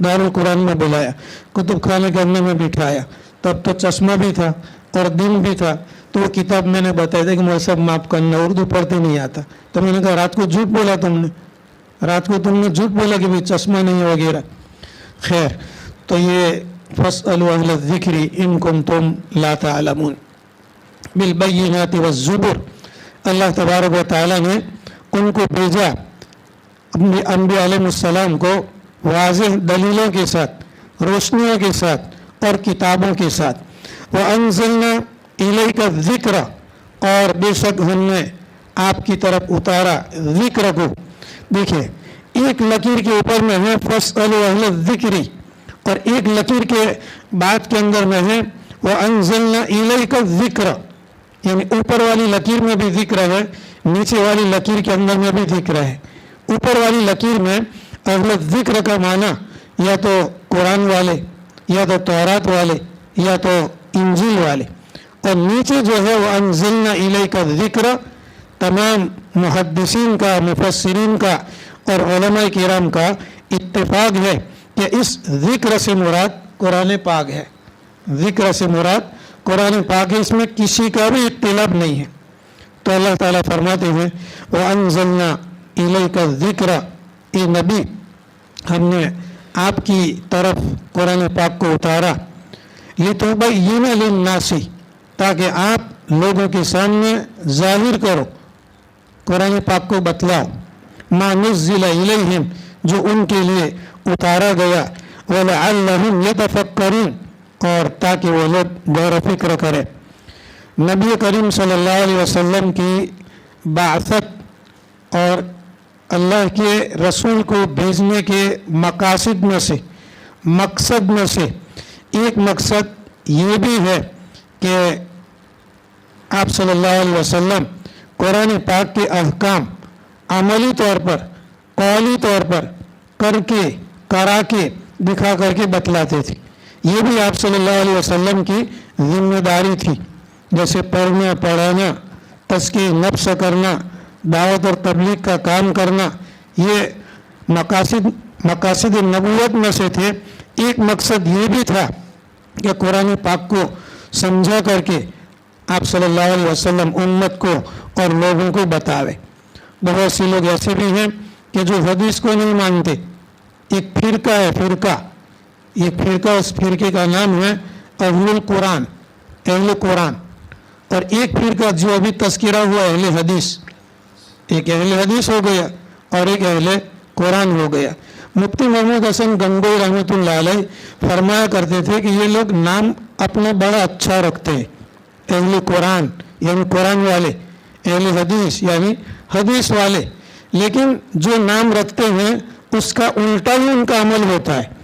دارالقرآن میں بلایا، کتب خانے کے اندر میں بٹھایا. تب تو چشمہ بھی تھا اور دن بھی تھا. تو وہ کتاب میں نے بتایا تھا کہ مجھے سب معاف کرنا، اردو پڑھتے نہیں آتا. تو میں نے کہا رات کو جھوٹ بولا تم نے، رات کو تم نے جھوٹ بولا کہ بھائی چشمہ نہیں ہے وغیرہ. خیر، تو یہ فاسألوا اہل الذکر ان کنتم لا تعلمون بالبینات والزبر. اللہ تبارک و تعالیٰ نے ان کو بھیجا انبیاء علیہ السلام کو واضح دلیلوں کے ساتھ، روشنیوں کے ساتھ اور کتابوں کے ساتھ. وَأَنزَلْنَا إِلَيْكَ الذِّكْرَ، اور بے شک ہم نے آپ کی طرف اتارا ذکر کو. دیکھیں ایک لکیر کے اوپر میں ہے فاسألوا اہل الذکر، اور ایک لکیر کے بعد کے اندر میں ہے وَأَنزَلْنَا إِلَيْكَ الذِّكْرَ، یعنی اوپر والی لکیر میں بھی ذکر ہے، نیچے والی لکیر کے اندر میں بھی ذکر ہے. اوپر والی لکیر میں اہل الذکر کا معنی یا تو قرآن والے، یا تو تورات والے، یا تو انجیل والے. اور نیچے جو ہے وَأَنزَلْنَا إِلَيْكَ الذِّكْرَ، تمام محدثین کا، مفسرین کا اور علماء کرام کا اتفاق ہے کہ اس ذکر سے مراد قرآن پاک ہے. ذکر سے مراد قرآن پاک ہے، اس میں کسی کا بھی اختلاف نہیں ہے. تو اللہ تعالیٰ فرماتے ہیں وَأَنزَلْنَا إِلَيْكَ الذِّكْرَ، اے نبی ہم نے آپ کی طرف قرآن پاک کو اتارا لِتُبَيِّنَ لِلنَّاسِ، تاکہ آپ لوگوں کے سامنے ظاہر کرو، قرآن پاک کو بتلاؤ، مَا نُزِّلَ إِلَيْهِمْ، جو ان کے لیے اتارا گیا، وَلَعَلَّهُمْ يَتَفَكَّرُونَ، اور تاکہ وہ لوگ غور و فکر کریں. نبی کریم صلی اللہ علیہ وسلم کی بعثت اور اللہ کے رسول کو بھیجنے کے مقاصد میں سے، مقصد میں سے ایک مقصد یہ بھی ہے کہ آپ صلی اللہ علیہ وسلم قرآن پاک کے احکام عملی طور پر، قولی طور پر کر کے، کرا کے، دکھا کر کے بتلاتے تھے. یہ بھی آپ صلی اللہ علیہ وسلم کی ذمہ داری تھی. جیسے پڑھنا، پڑھانا، تزکیہ نفس کرنا، دعوت اور تبلیغ کا کام کرنا، یہ مقاصد نبوت میں سے تھے. ایک مقصد یہ بھی تھا کہ قرآن پاک کو سمجھا کر کے آپ صلی اللہ علیہ وسلم امت کو اور لوگوں کو بتاوے. بہت سے لوگ ایسے بھی ہیں کہ جو حدیث کو نہیں مانتے. ایک فرقہ ہے، ایک فرقہ، اس فرقے کا نام ہے اہل القرآن، اہل قرآن. اور ایک فرقہ جو ابھی تذکرہ ہوا اہل حدیث، ایک اہل حدیث ہو گیا اور ایک اہل قرآن ہو گیا. مفتی محمود حسن گنگوئی رحمۃ اللہ علیہ فرمایا کرتے تھے کہ یہ لوگ نام اپنا بڑا اچھا رکھتے ہیں، اہل قرآن یعنی قرآن والے، اہل حدیث یعنی حدیث والے، لیکن جو نام رکھتے ہیں اس کا الٹا ہی ان کا عمل ہوتا ہے.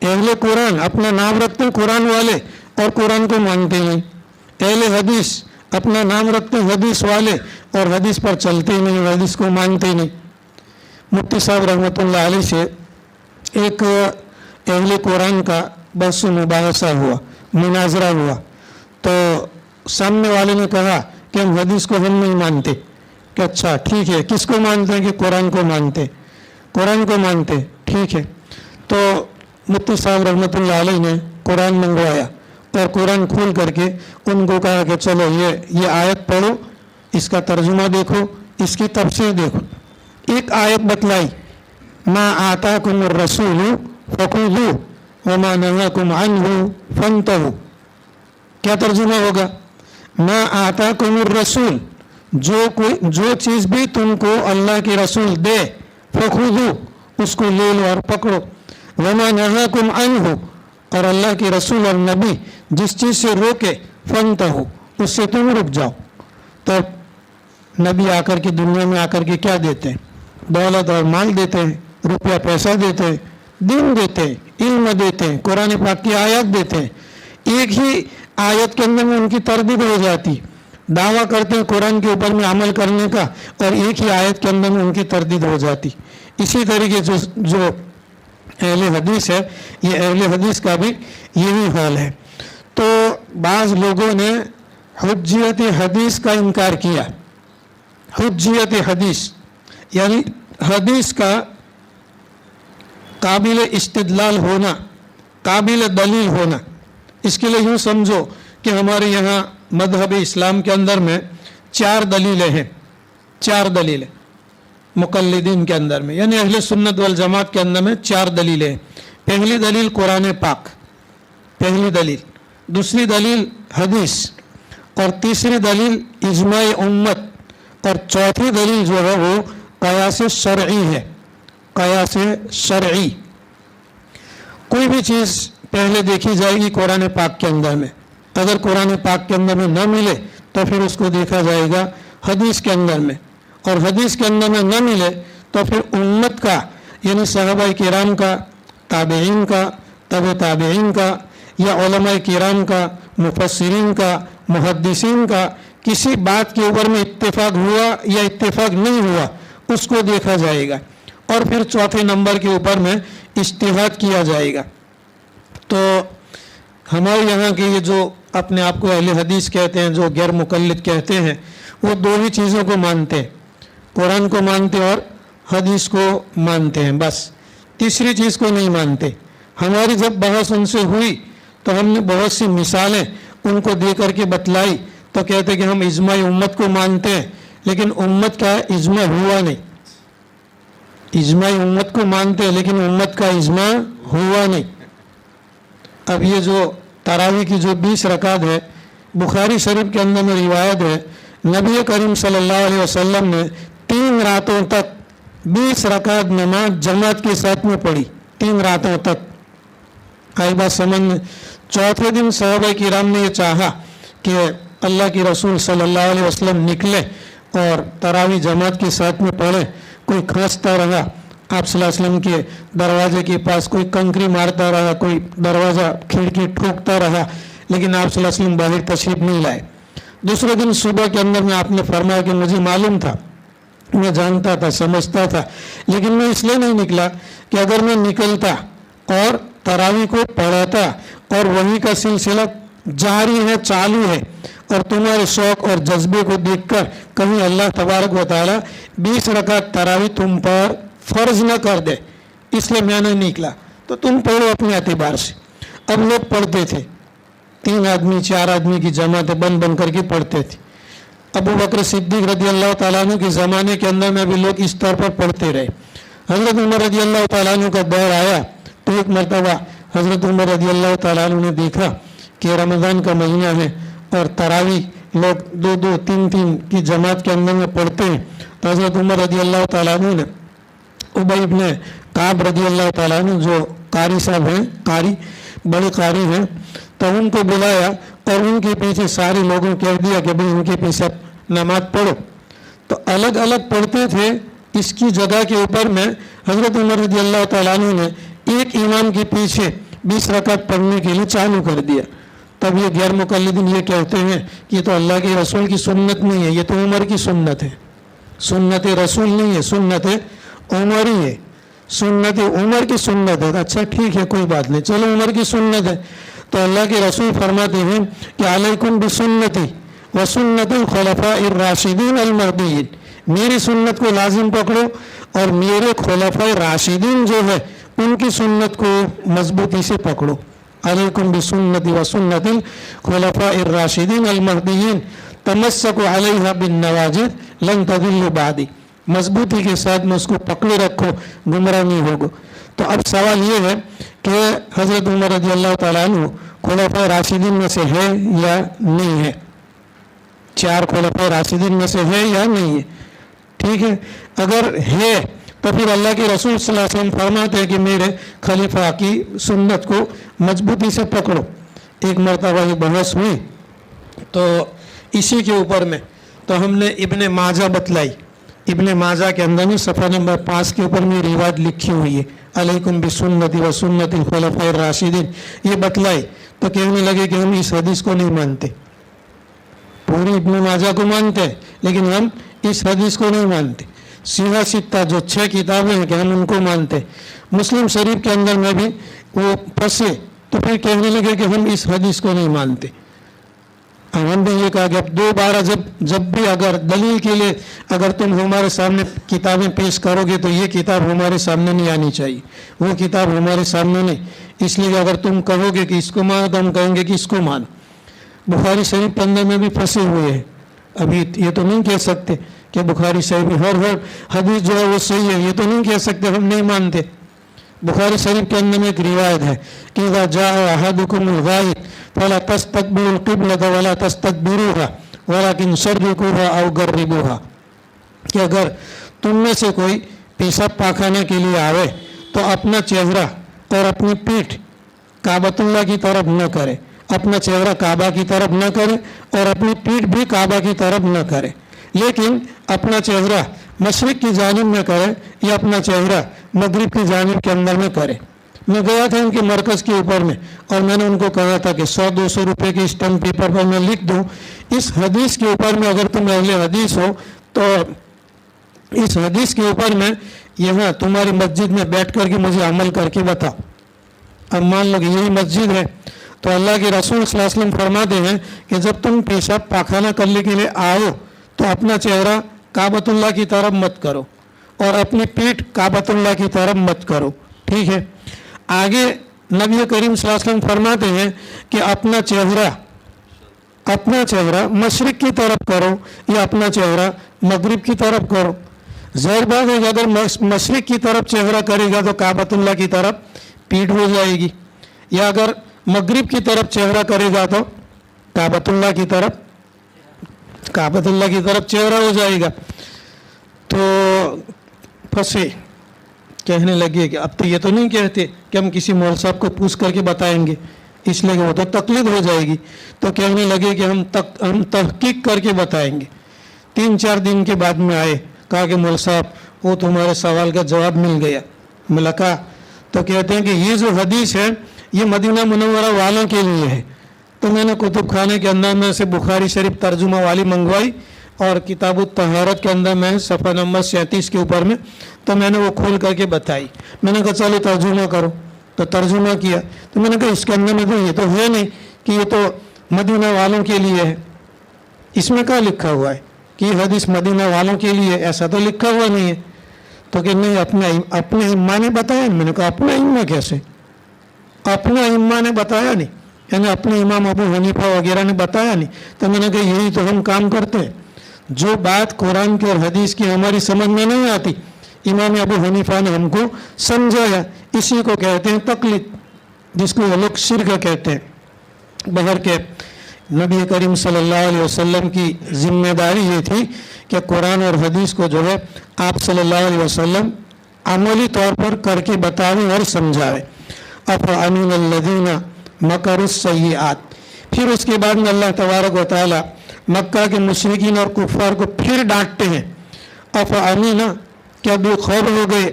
اہل قرآن اپنا نام رکھتے ہیں قرآن والے اور قرآن کو مانتے ہیں. اہل حدیث اپنا نام رکھتے ہیں حدیث والے اور حدیث پر چلتے نہیں، حدیث کو مانتے نہیں. مفتی صاحب رحمۃ اللہ علیہ سے ایک اہل قرآن کا بحث و مباحثہ ہوا، مناظرہ ہوا. تو سامنے والے نے کہا کہ ہم حدیث کو ہم نہیں مانتے. کہ اچھا ٹھیک ہے، کس کو مانتے ہیں؟ کہ قرآن کو مانتے، قرآن کو مانتے. ٹھیک ہے. تو مفتی صاحب رحمۃ اللہ علیہ نے قرآن منگوایا، और कुरान खोल करके उनको कहा कि चलो ये आयत पढ़ो, इसका तर्जुमा देखो, इसकी तफसीर देखो। एक आयत बतलाई, मा आताकुम रसूल फखुदू व मा नहाकुम अन्हु फंतहू। क्या तर्जुमा होगा? मा आताकुम रसूल, जो चीज़ भी तुमको अल्लाह के रसूल दे, फखुदू, उसको ले लो और पकड़ो। व मा नहाकुम अन्हु, और अल्लाह के रसूल और नबी जिस चीज़ से रोके, फंतहू, उससे तुम रुक जाओ। तो नबी आकर के दुनिया में आकर के क्या देते हैं? दौलत और माल देते हैं, रुपया पैसा देते हैं, दीन देते हैं, इल्म देते हैं, कुरान पाक की आयत देते हैं। एक ही आयत के अंदर में उनकी तरदीद हो जाती, दावा करते हैं कुरान के ऊपर में अमल करने का, और एक ही आयत के अंदर में उनकी तरदीद हो जाती। इसी तरीके जो अहले हदीस है, ये अहले हदीस का भी यही हाल है। तो बाज़ लोगों ने हुज्जियत हदीस का इनकार किया। हुज्जियत हदीस यानी हदीस का काबिल इस्तिदलाल होना, काबिल दलील होना। इसके लिए यूँ समझो कि हमारे यहाँ मज़हब इस्लाम के अंदर में 4 दलीलें हैं, 4 दलीलें मुक़ल्लिदीन के अंदर में, यानी अहले सुन्नत वल जमात के अंदर में 4 दलीलें हैं। पहली दलील कुरान पाक, पहली दलील। दूसरी दलील हदीस, और तीसरी दलील इजमाए उम्मत, और चौथी दलील जो है वो क़यास शरई है, क़यास शरई। कोई भी चीज़ पहले देखी जाएगी कुरान पाक के अंदर में, अगर कुरान पाक के अंदर में न मिले तो फिर उसको देखा जाएगा हदीस के अंदर में, और हदीस के अंदर में न मिले तो फिर उम्मत का यानी सहाबाए किराम का, ताबईन का, तबे ताबईन का, या उलमाए किराम का, मुफस्सिरीन का, मुहद्दिसीन का किसी बात के ऊपर में इत्तेफाक हुआ या इत्तेफाक नहीं हुआ, उसको देखा जाएगा, और फिर चौथे नंबर के ऊपर में इज्तिहाद किया जाएगा। तो हमारे यहाँ के ये जो अपने आप को अहले हदीस कहते हैं, जो गैर मुक़ल्लिद कहते हैं, वो 2 ही चीज़ों को मानते हैं, कुरान को मानते और हदीस को मानते हैं, बस तीसरी चीज़ को नहीं मानते। हमारी जब बहस उनसे हुई तो हमने बहुत सी मिसालें उनको दे करके बतलाई, तो कहते कि हम इजमा उम्मत को मानते हैं, लेकिन उम्मत का इजमा हुआ नहीं। इजमा उम्मत को मानते हैं लेकिन उम्मत का इजमा हुआ नहीं। अब ये जो तरावी की जो 20 रकात है, बुखारी शरीफ के अंदर में रिवायत है, नबी करीम सल्लल्लाहु अलैहि वसल्लम ने 3 रातों तक 20 रकात नमाज जमात के साथ में पढ़ी, 3 रातों तक। आई बात समझ में? चौथे दिन सहाबाए किराम ने ये चाहा कि अल्लाह के रसूल सल्लल्लाहु अलैहि वसल्लम निकले और तरावी जमात के साथ में पढ़े। कोई खांसता रहा, आप सल्लल्लाहु अलैहि वसल्लम के दरवाजे के पास कोई कंकरी मारता रहा, कोई दरवाज़ा खिड़की ठोकता रहा, लेकिन आप सल्लल्लाहु अलैहि वसल्लम बाहर तशरीफ नहीं लाए। दूसरे दिन सुबह के अंदर में आपने फरमाया कि मुझे मालूम था, मैं जानता था, समझता था, लेकिन मैं इसलिए नहीं निकला कि अगर मैं निकलता और तरावी को पढ़ाता और वहीं का सिलसिला जारी है, चालू है, और तुम्हारे शौक़ और जज्बे को देखकर कहीं अल्लाह तबारक व तआला 20 रकात तरावी तुम पर फ़र्ज न कर दे, इसलिए मैं नहीं निकला। तो तुम पढ़ो अपने एतबार से। अब लोग पढ़ते थे, 3 आदमी 4 आदमी की जमातें बन बन करके पढ़ते थे। अबू बकर सिद्दीक रज़ी अल्लाह तआला अन्हु के ज़माने के अंदर में भी लोग इस तौर पर पढ़ते रहे। हज़रत उमर रज़ी अल्लाह तआला अन्हु का दौर आया तो एक मरतबा हज़रत उमर रज़ी अल्लाह तआला अन्हु ने देखा कि रमज़ान का महीना है और तरावी लोग 2-2, 3-3 की जमात के अंदर में पढ़ते हैं। तो हज़रत उमर रज़ी अल्लाह तआला अन्हु ने उबई इब्न काब रज़ी अल्लाह तआला अन्हु जो कारी साहब हैं, कारी बड़े कारी हैं, तो उनको बुलाया और उनके पीछे सारे लोगों कह दिया कि भाई उनके पीछे नमाज पढ़ो। तो अलग अलग पढ़ते थे। इसकी जगह के ऊपर में हज़रत उमर रज़ी अल्लाह तआला अन्हु ने एक इमाम के पीछे 20 रकात पढ़ने के लिए चालू कर दिया। तब ये गैर मुक़ल्लिदीन ये कहते हैं कि ये तो अल्लाह के रसूल की सुन्नत नहीं है, ये तो उमर की सुन्नत है। सुन्नत रसूल नहीं है, सुन्नत उमर ही है, सुन्नत उमर की सुन्नत है। अच्छा ठीक है, कोई बात नहीं, चलो उमर की सुन्नत है। तो अल्लाह के रसूल फरमाते हैं कि अलैकुम बिसुन्नती व सुन्नतिल खुलफाइर राशिदीन अल महदीयीन, मेरी सुन्नत को लाजिम पकड़ो और मेरे खुलफाए राशिदीन जो है उनकी सुन्नत को मजबूती से पकड़ो। अलैकुम बिसुन्नति व सुन्नतिल खुलफाइर राशिदीन अल महदीयीन तमस्सकु अलैहा बिन नवाजिद लन तदिल्लु बादी, मजबूती के साथ में उसको पकड़े रखो, गुमराह नहीं होगो। तो अब सवाल ये है कि हज़रत उमर रज़ियल्लाहु ताला अन्हु खुलफाए राशिदीन में से है या नहीं है, 4 खुलफाए राशिदीन में से है या नहीं है। ठीक है, अगर है तो फिर अल्लाह के रसूल सल्लल्लाहु अलैहि वसल्लम फरमाते हैं कि मेरे खलीफा की सुन्नत को मजबूती से पकड़ो। एक मरतबा ये बहस हुई तो इसी के ऊपर में तो हमने इब्ने माजा बतलाई, इब्ने माजा के अंदर में सफ़ा नंबर 5 के ऊपर में रिवायत लिखी हुई है, अलैकुम बिसुन्नति व सुन्नतिल खुलफाइर राशिदीन, ये बतलाई। तो कहने लगे कि हम इस हदीस को नहीं मानते, पूरी इब्ने माजा को मानते हैं लेकिन हम इस हदीस को नहीं मानते। सीहा सित्ता जो 6 किताबें हैं कि हम उनको मानते, मुस्लिम शरीफ के अंदर में भी वो फंसे तो फिर कहने लगे कि हम इस हदीस को नहीं मानते। हमने ये कहा कि अब दोबारा जब भी अगर दलील के लिए अगर तुम हमारे सामने किताबें पेश करोगे तो ये किताब हमारे सामने नहीं आनी चाहिए, वो किताब हमारे सामने नहीं। इसलिए अगर तुम कहोगे कि इसको मानो तो हम कहेंगे कि इसको मानो। बुखारी शरीफ के अंदर में भी फंसे हुए हैं, अभी ये तो नहीं कह सकते कि बुखारी शरीफ में हर हदीस जो है वो सही है, ये तो नहीं कह सकते हम नहीं मानते। बुखारी शरीफ के अंदर में एक रिवायत है कि इज़ा जाअ अहदुकुमुल गाइब फला तस्तक़बिलुल क़िबलत वला तस्तदबिरूहा वलाकिन शर्रिकूहा औ गर्रिबूहा, कि अगर तुम में से कोई पेशाब पाखाने के लिए आवे तो अपना चेहरा और अपनी पीठ काबतुल्लाह की तरफ न करे, अपना चेहरा काबा की तरफ न करे और अपनी पीठ भी काबा की तरफ न करे, लेकिन अपना चेहरा मशरिक की जानिब में करे या अपना चेहरा मगरिब की जानिब के अंदर में करे। मैं गया था उनके मरकज़ के ऊपर में और मैंने उनको कहा था कि 100-200 रुपये के स्टैम्प पेपर पर मैं लिख दूं इस हदीस के ऊपर में, अगर तुम अहले हदीस हो तो इस हदीस के ऊपर में यहाँ तुम्हारी मस्जिद में बैठ कर के मुझे अमल करके बताओ। अब मान लो कि यही मस्जिद है तो अल्लाह के रसूल सल्लल्लाहु अलैहि वसल्लम फरमाते हैं कि जब तुम पेशाब पाखाना करने के लिए आओ तो अपना चेहरा काबतुल्लाह की तरफ मत करो और अपनी पीठ काबतुल्लाह की तरफ मत करो। ठीक है, आगे नबी करीम सल्लल्लाहु अलैहि वसल्लम फरमाते हैं कि अपना चेहरा मशरिक की तरफ करो या अपना चेहरा मगरिब की तरफ करो। ज़ाहिर बात है कि अगर मशरिक की तरफ चेहरा करेगा तो काबतुल्लाह की तरफ पीठ हो जाएगी, या अगर मगरिब की तरफ चेहरा करेगा तो काबतुल्लाह की तरफ चेहरा हो जाएगा। तो फंसे, कहने लगे कि अब तो ये तो नहीं कहते कि हम किसी मौलवी साहब को पूछ करके बताएंगे, इसलिए वो तो तकलीद हो जाएगी। तो कहने लगे कि हम तहकीक करके बताएंगे। 3-4 दिन के बाद में आए, कहा कि मौलवी साहब वो तुम्हारे सवाल का जवाब मिल गया। मिलका तो कहते हैं कि ये जो हदीस है ये मदीना मुनव्वरा वालों के लिए है। तो मैंने कुतुब खाने के अंदर में से बुखारी शरीफ तर्जुमा वाली मंगवाई और किताबुत तहारत के अंदर में सफ़ा नंबर 37 के ऊपर में तो मैंने वो खोल करके बताई। मैंने कहा चलो तर्जुमा करो, तो तर्जुमा किया तो मैंने कहा इसके अंदर में तो ये तो है नहीं कि ये तो मदीना वालों के लिए है, इसमें क्या लिखा हुआ है कि ये हदीस मदीना वालों के लिए, ऐसा तो लिखा हुआ नहीं है। तो कि नहीं, अपने इम्मा ने बताया। मैंने कहा अपना इम्मा कैसे, अपना इम्मा ने बताया नहीं, यानी अपने इमाम अबू हनीफा वगैरह ने बताया नहीं। तो मैंने कहा यही तो हम काम करते हैं, जो बात कुरान की और हदीस की हमारी समझ में नहीं आती इमाम अबू हनीफा ने हमको समझाया, इसी को कहते हैं तकलीद, जिसको वो लोग शिरक कहते हैं। बहर के नबी करीम सल्लल्लाहु अलैहि वसल्लम की जिम्मेदारी ये थी कि कुरान और हदीस को जो है आप सल्लल्लाहु अलैहि वसल्लम अमली तौर पर करके बतावें और समझावें। अफ़अमिनल्लज़ीना मकरुस्सय्यिआत, फिर उसके बाद में अल्लाह तबारक व तआला मक्का के मुशरिकीन और कुफ़ार को फिर डांटते हैं। अफ़अमिना, क्या बेखौफ हो गए,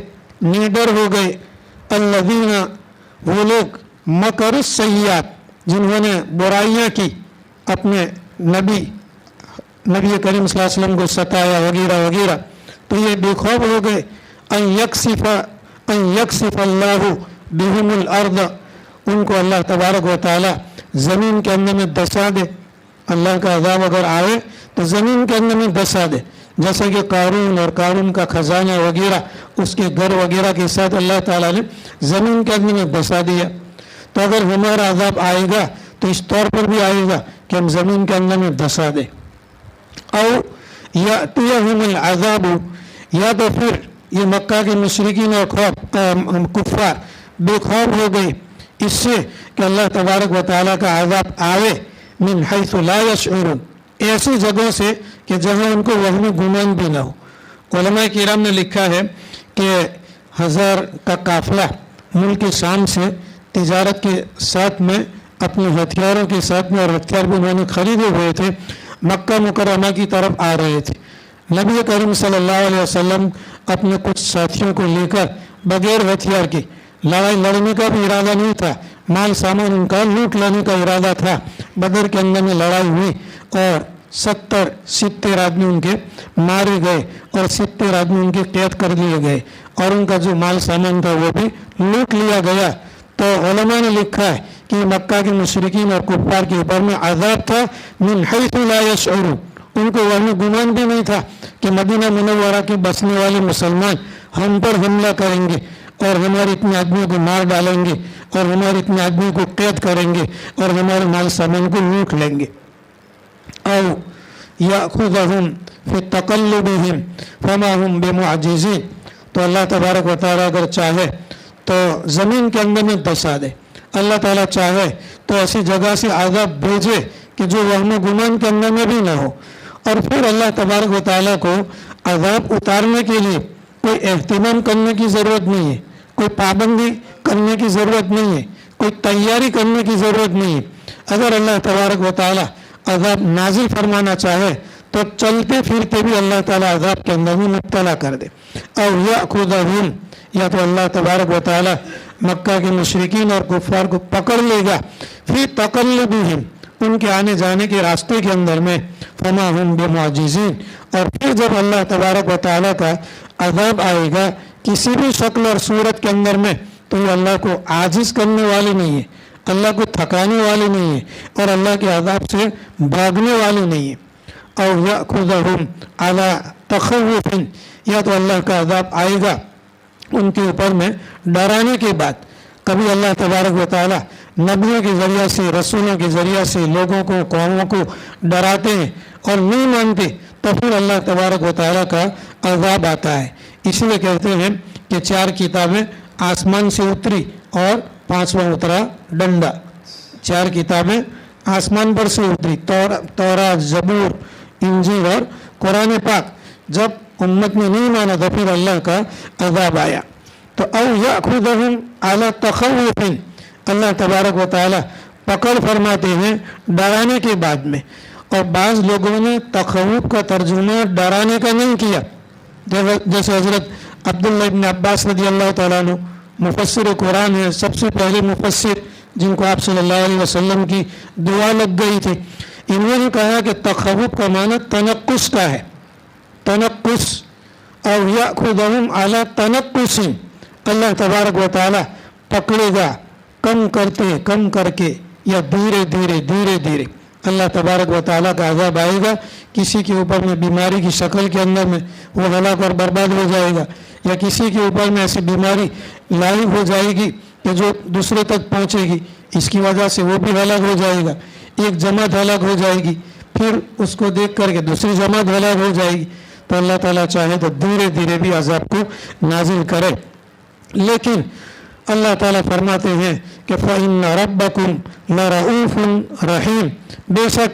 निडर हो गए, अल्लज़ीना, वो लोग, मकरुस्सय्यिआत, जिन्होंने बुराइयां की, अपने नबी करीम सल्लल्लाहु अलैहि वसल्लम को सताया वगैरह वगैरह, तो ये बेखौफ हो गए। अन यक्सिफ अल्लाहु बिहिमुल अर्द, उनको अल्लाह तबारक व तआला ज़मीन के अंदर में दसा दे। अल्लाह का अज़ाब अगर आए तो ज़मीन के अंदर में दसा दे, जैसे कि कारून का खजाना वगैरह उसके घर वगैरह के साथ अल्लाह ताला ने ज़मीन के अंदर में दसा दिया। तो अगर हमारा अजाब आएगा तो इस तौर पर भी आएगा कि हम ज़मीन के अंदर में धंसा दें। और यातियहुमुल अज़ाबु, या तो फिर ये मक्का के मुशरिकीन और कुफ़ार बेखौफ हो गए इससे कि अल्लाह तबारक व तआला का अज़ाब आवे मिन हैसु ला यशऊरुन, ऐसी जगह से कि जहाँ उनको वहम गुमान भी ना हो। उलमा किराम ने लिखा है कि 1000 का काफ़िला मुल्क शाम से तिजारत के साथ में अपने हथियारों के साथ में, और हथियार भी उन्होंने खरीदे हुए थे, मक्का मुकर्रमा की तरफ आ रहे थे। नबी करीम सल्लल्लाहु अलैहि वसल्लम अपने कुछ साथियों को लेकर बगैर हथियार के, लड़ाई लड़ने का भी इरादा नहीं था, माल सामान उनका लूट लेने का इरादा था। बदर के अंदर में लड़ाई हुई और 70 आदमी उनके मारे गए और 70 आदमी उनके कैद कर लिए गए और उनका जो माल सामान था वो भी लूट लिया गया। तो उलमा ने लिखा है कि मक्का के मुशरिकीन और कुफ्फार के ऊपर में अज़ाब था मिन हैसु ला यशऊरुन, उनको वह गुमान भी नहीं था कि मदीना मुनव्वरा के बसने वाले मुसलमान हम पर हमला करेंगे और हमारे इतने आदमियों को मार डालेंगे और हमारे इतने आदमियों को कैद करेंगे और हमारे माल सामान को लूट लेंगे। औ याखुज़हुम फी तक़ल्लुबिहिम फमा हुम बिमुअजिज़ीन, तो अल्लाह तबारक व तआला अगर चाहे तो ज़मीन के अंदर में धंसा दे, अल्लाह ताला चाहे तो ऐसी जगह से आज़ाब भेजे कि जो वहम गुमान के अंदर में भी ना हो। और फिर अल्लाह तबारक व तआला को आज़ाब उतारने के लिए कोई एहतिमाम करने की ज़रूरत नहीं है, कोई पाबंदी करने की ज़रूरत नहीं है, कोई तैयारी करने की ज़रूरत नहीं है। अगर अल्लाह तबारक व तआला अज़ाब नाजिल फरमाना चाहे तो चलते फिरते भी अल्लाह ताला अज़ाब के अंदर में मुब्तला कर दे। और याखुज़हुम, या तो अल्लाह तबारक व तआला मक्का के मुशरिकीन और कुफ़ार को पकड़ लेगा फी तक़ल्लुबिहिम, उनके आने जाने के रास्ते के अंदर में, फमा हुम बिमुअजिज़ीन, और फिर जब अल्लाह तबारक व तआला का अज़ाब आएगा किसी भी शक्ल और सूरत के अंदर में, तो ये अल्लाह को आजिज़ करने वाले नहीं है, अल्लाह को थकाने वाले नहीं है और अल्लाह के अज़ाब से भागने वाले नहीं है। और याखुज़हुम अला तख़व्वुफ़िन, या तो अल्लाह का अज़ाब आएगा उनके ऊपर में डराने के बाद। कभी अल्लाह तबारक व तआला नबियों के ज़रिए से, रसूलों के ज़रिए से लोगों को, कौमों को डराते हैं और नहीं मानते, तो फिर अल्लाह तबारक व तआला का अज़ाब आता है। इसलिए कहते हैं कि 4 किताबें आसमान से उतरी और 5वां उतरा डंडा। 4 किताबें आसमान पर से उतरी, तौरात, ज़बूर, इंजील और कुरान पाक। जब उम्मत ने नहीं माना तो फिर अल्लाह का अज़ाब आया। तो औ याखुज़हुम अला तख़व्वुफ़िन, अल्लाह तबारक व तआला पकड़ फरमाते हैं डराने के बाद में। और बाज़ लोगों ने तख़व्वुफ़ का तर्जुमा डराने का नहीं किया, जैसे हज़रत अब्दुल्लाह इब्न अब्बास रज़ियल्लाहु तआला अन्हु मुफ़स्सिर कुरान है, सबसे पहले मुफ़स्सिर जिनको आप सल्लल्लाहु अलैहि वसल्लम की दुआ लग गई थी। इन्होंने कहा कि तख़व्वुफ़ का माना तनक्कुस का है, तनक्कुस। और याखुज़हुम अला तनक्कुसिन, अल्लाह तबारक व तआला पकड़ेगा कम करके या धीरे धीरे अल्लाह तबारक व तआला का अज़ाब आएगा। किसी के ऊपर में बीमारी की शक्ल के अंदर में वो हलाक और बर्बाद हो जाएगा, या किसी के ऊपर में ऐसी बीमारी लाइव हो जाएगी कि जो दूसरे तक पहुंचेगी, इसकी वजह से वो भी हलाक हो जाएगा। एक जमात हलाक हो जाएगी, फिर उसको देख करके दूसरी जमात हलाक हो जाएगी। तो अल्लाह ताला चाहे तो धीरे धीरे भी अज़ाब को नाजिल करे। लेकिन अल्लाह ताला फरमाते हैं कि फ़इन्न रब्बकुम लरऊफ़ुन रहीम, बेशक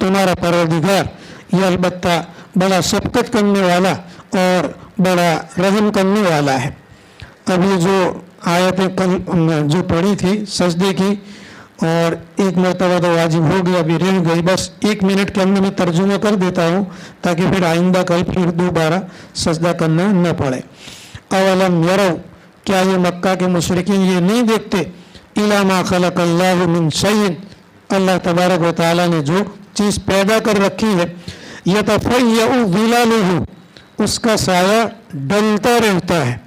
तुम्हारा परवरदिगार ये अलबत्ता बड़ा शफ़क़त करने वाला और बड़ा रहम करने वाला है। अभी जो आयतें कल जो पढ़ी थी सजदे की, और एक मरतबा तो वाजिब हो गई, अभी रह गई, बस 1 मिनट के अंदर मैं तर्जुमा कर देता हूँ ताकि फिर आइंदा कल फिर दोबारा सजदा करना न पड़े। अवलम यरौ, क्या ये मक्का के मुशरिकीन ये नहीं देखते, इला मा खलक़ल्लाहु मिन शैइन, अल्लाह तबारक व तआला ने जो चीज़ पैदा कर रखी है, यतफ़य्यउ ज़िलालुहु, उसका साया डलता रहता है,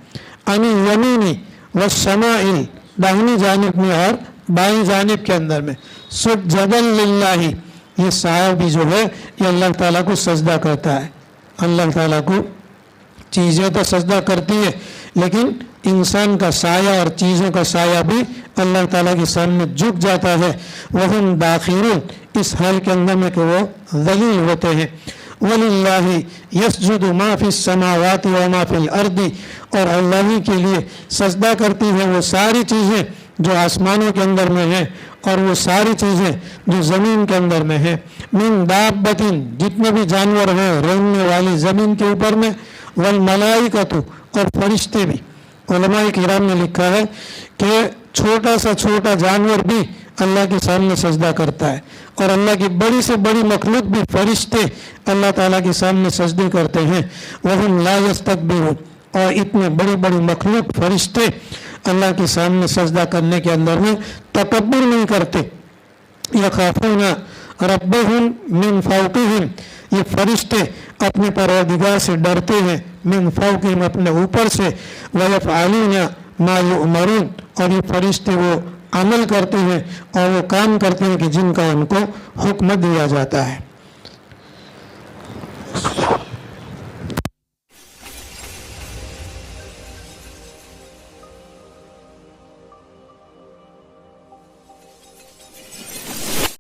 अनी यमीनी व शमाइल, दाहिनी जानिब में और बाईं जानिब के अंदर में, सुज्जदन लिल्लाही, ये साया भी जो है ये अल्लाह ताला को सजदा करता है। अल्लाह ताला को चीज़ें तो सजदा करती है, लेकिन इंसान का साया और चीज़ों का साया भी अल्लाह ताला के सामने झुक जाता है। वहुम दाखिरून, इस हाल के अंदर में कि वो ज़लील होते हैं। वलिल्लाहि यस्जुदु मा फिस समावाति व मा फिल अर्दी, और अल्लाह ही के लिए सजदा करती हैं वो सारी चीज़ें जो आसमानों के अंदर में हैं और वो सारी चीज़ें जो ज़मीन के अंदर में हैं। मिन दाब्बतिन, जितने भी जानवर हैं रेंगने वाली ज़मीन के ऊपर में, वल मलाइकतु, और फरिश्ते भी। उलमाए किराम ने लिखा है कि छोटा सा छोटा जानवर भी अल्लाह के सामने सजदा करता है, और अल्लाह की बड़ी से बड़ी मखलूक भी फरिश्ते अल्लाह ताला के सामने सजदे करते हैं। वहुम ला यस्तकबिरून, और इतने बड़ी बड़ी मखलूक फरिश्ते अल्लाह के सामने सजदा करने के अंदर में तकब्बुर नहीं करते। यखाफूना रब्बहुम मिन फौकिहिम, ये फरिश्ते अपने परवरदिगार से डरते हैं, मिन फौकिहिम, अपने ऊपर से, व यफ़अलूना मा युअमरून, और ये फरिश्ते वो अमल करते हैं और वो काम करते हैं कि जिनका उनको हुक्म दिया जाता है।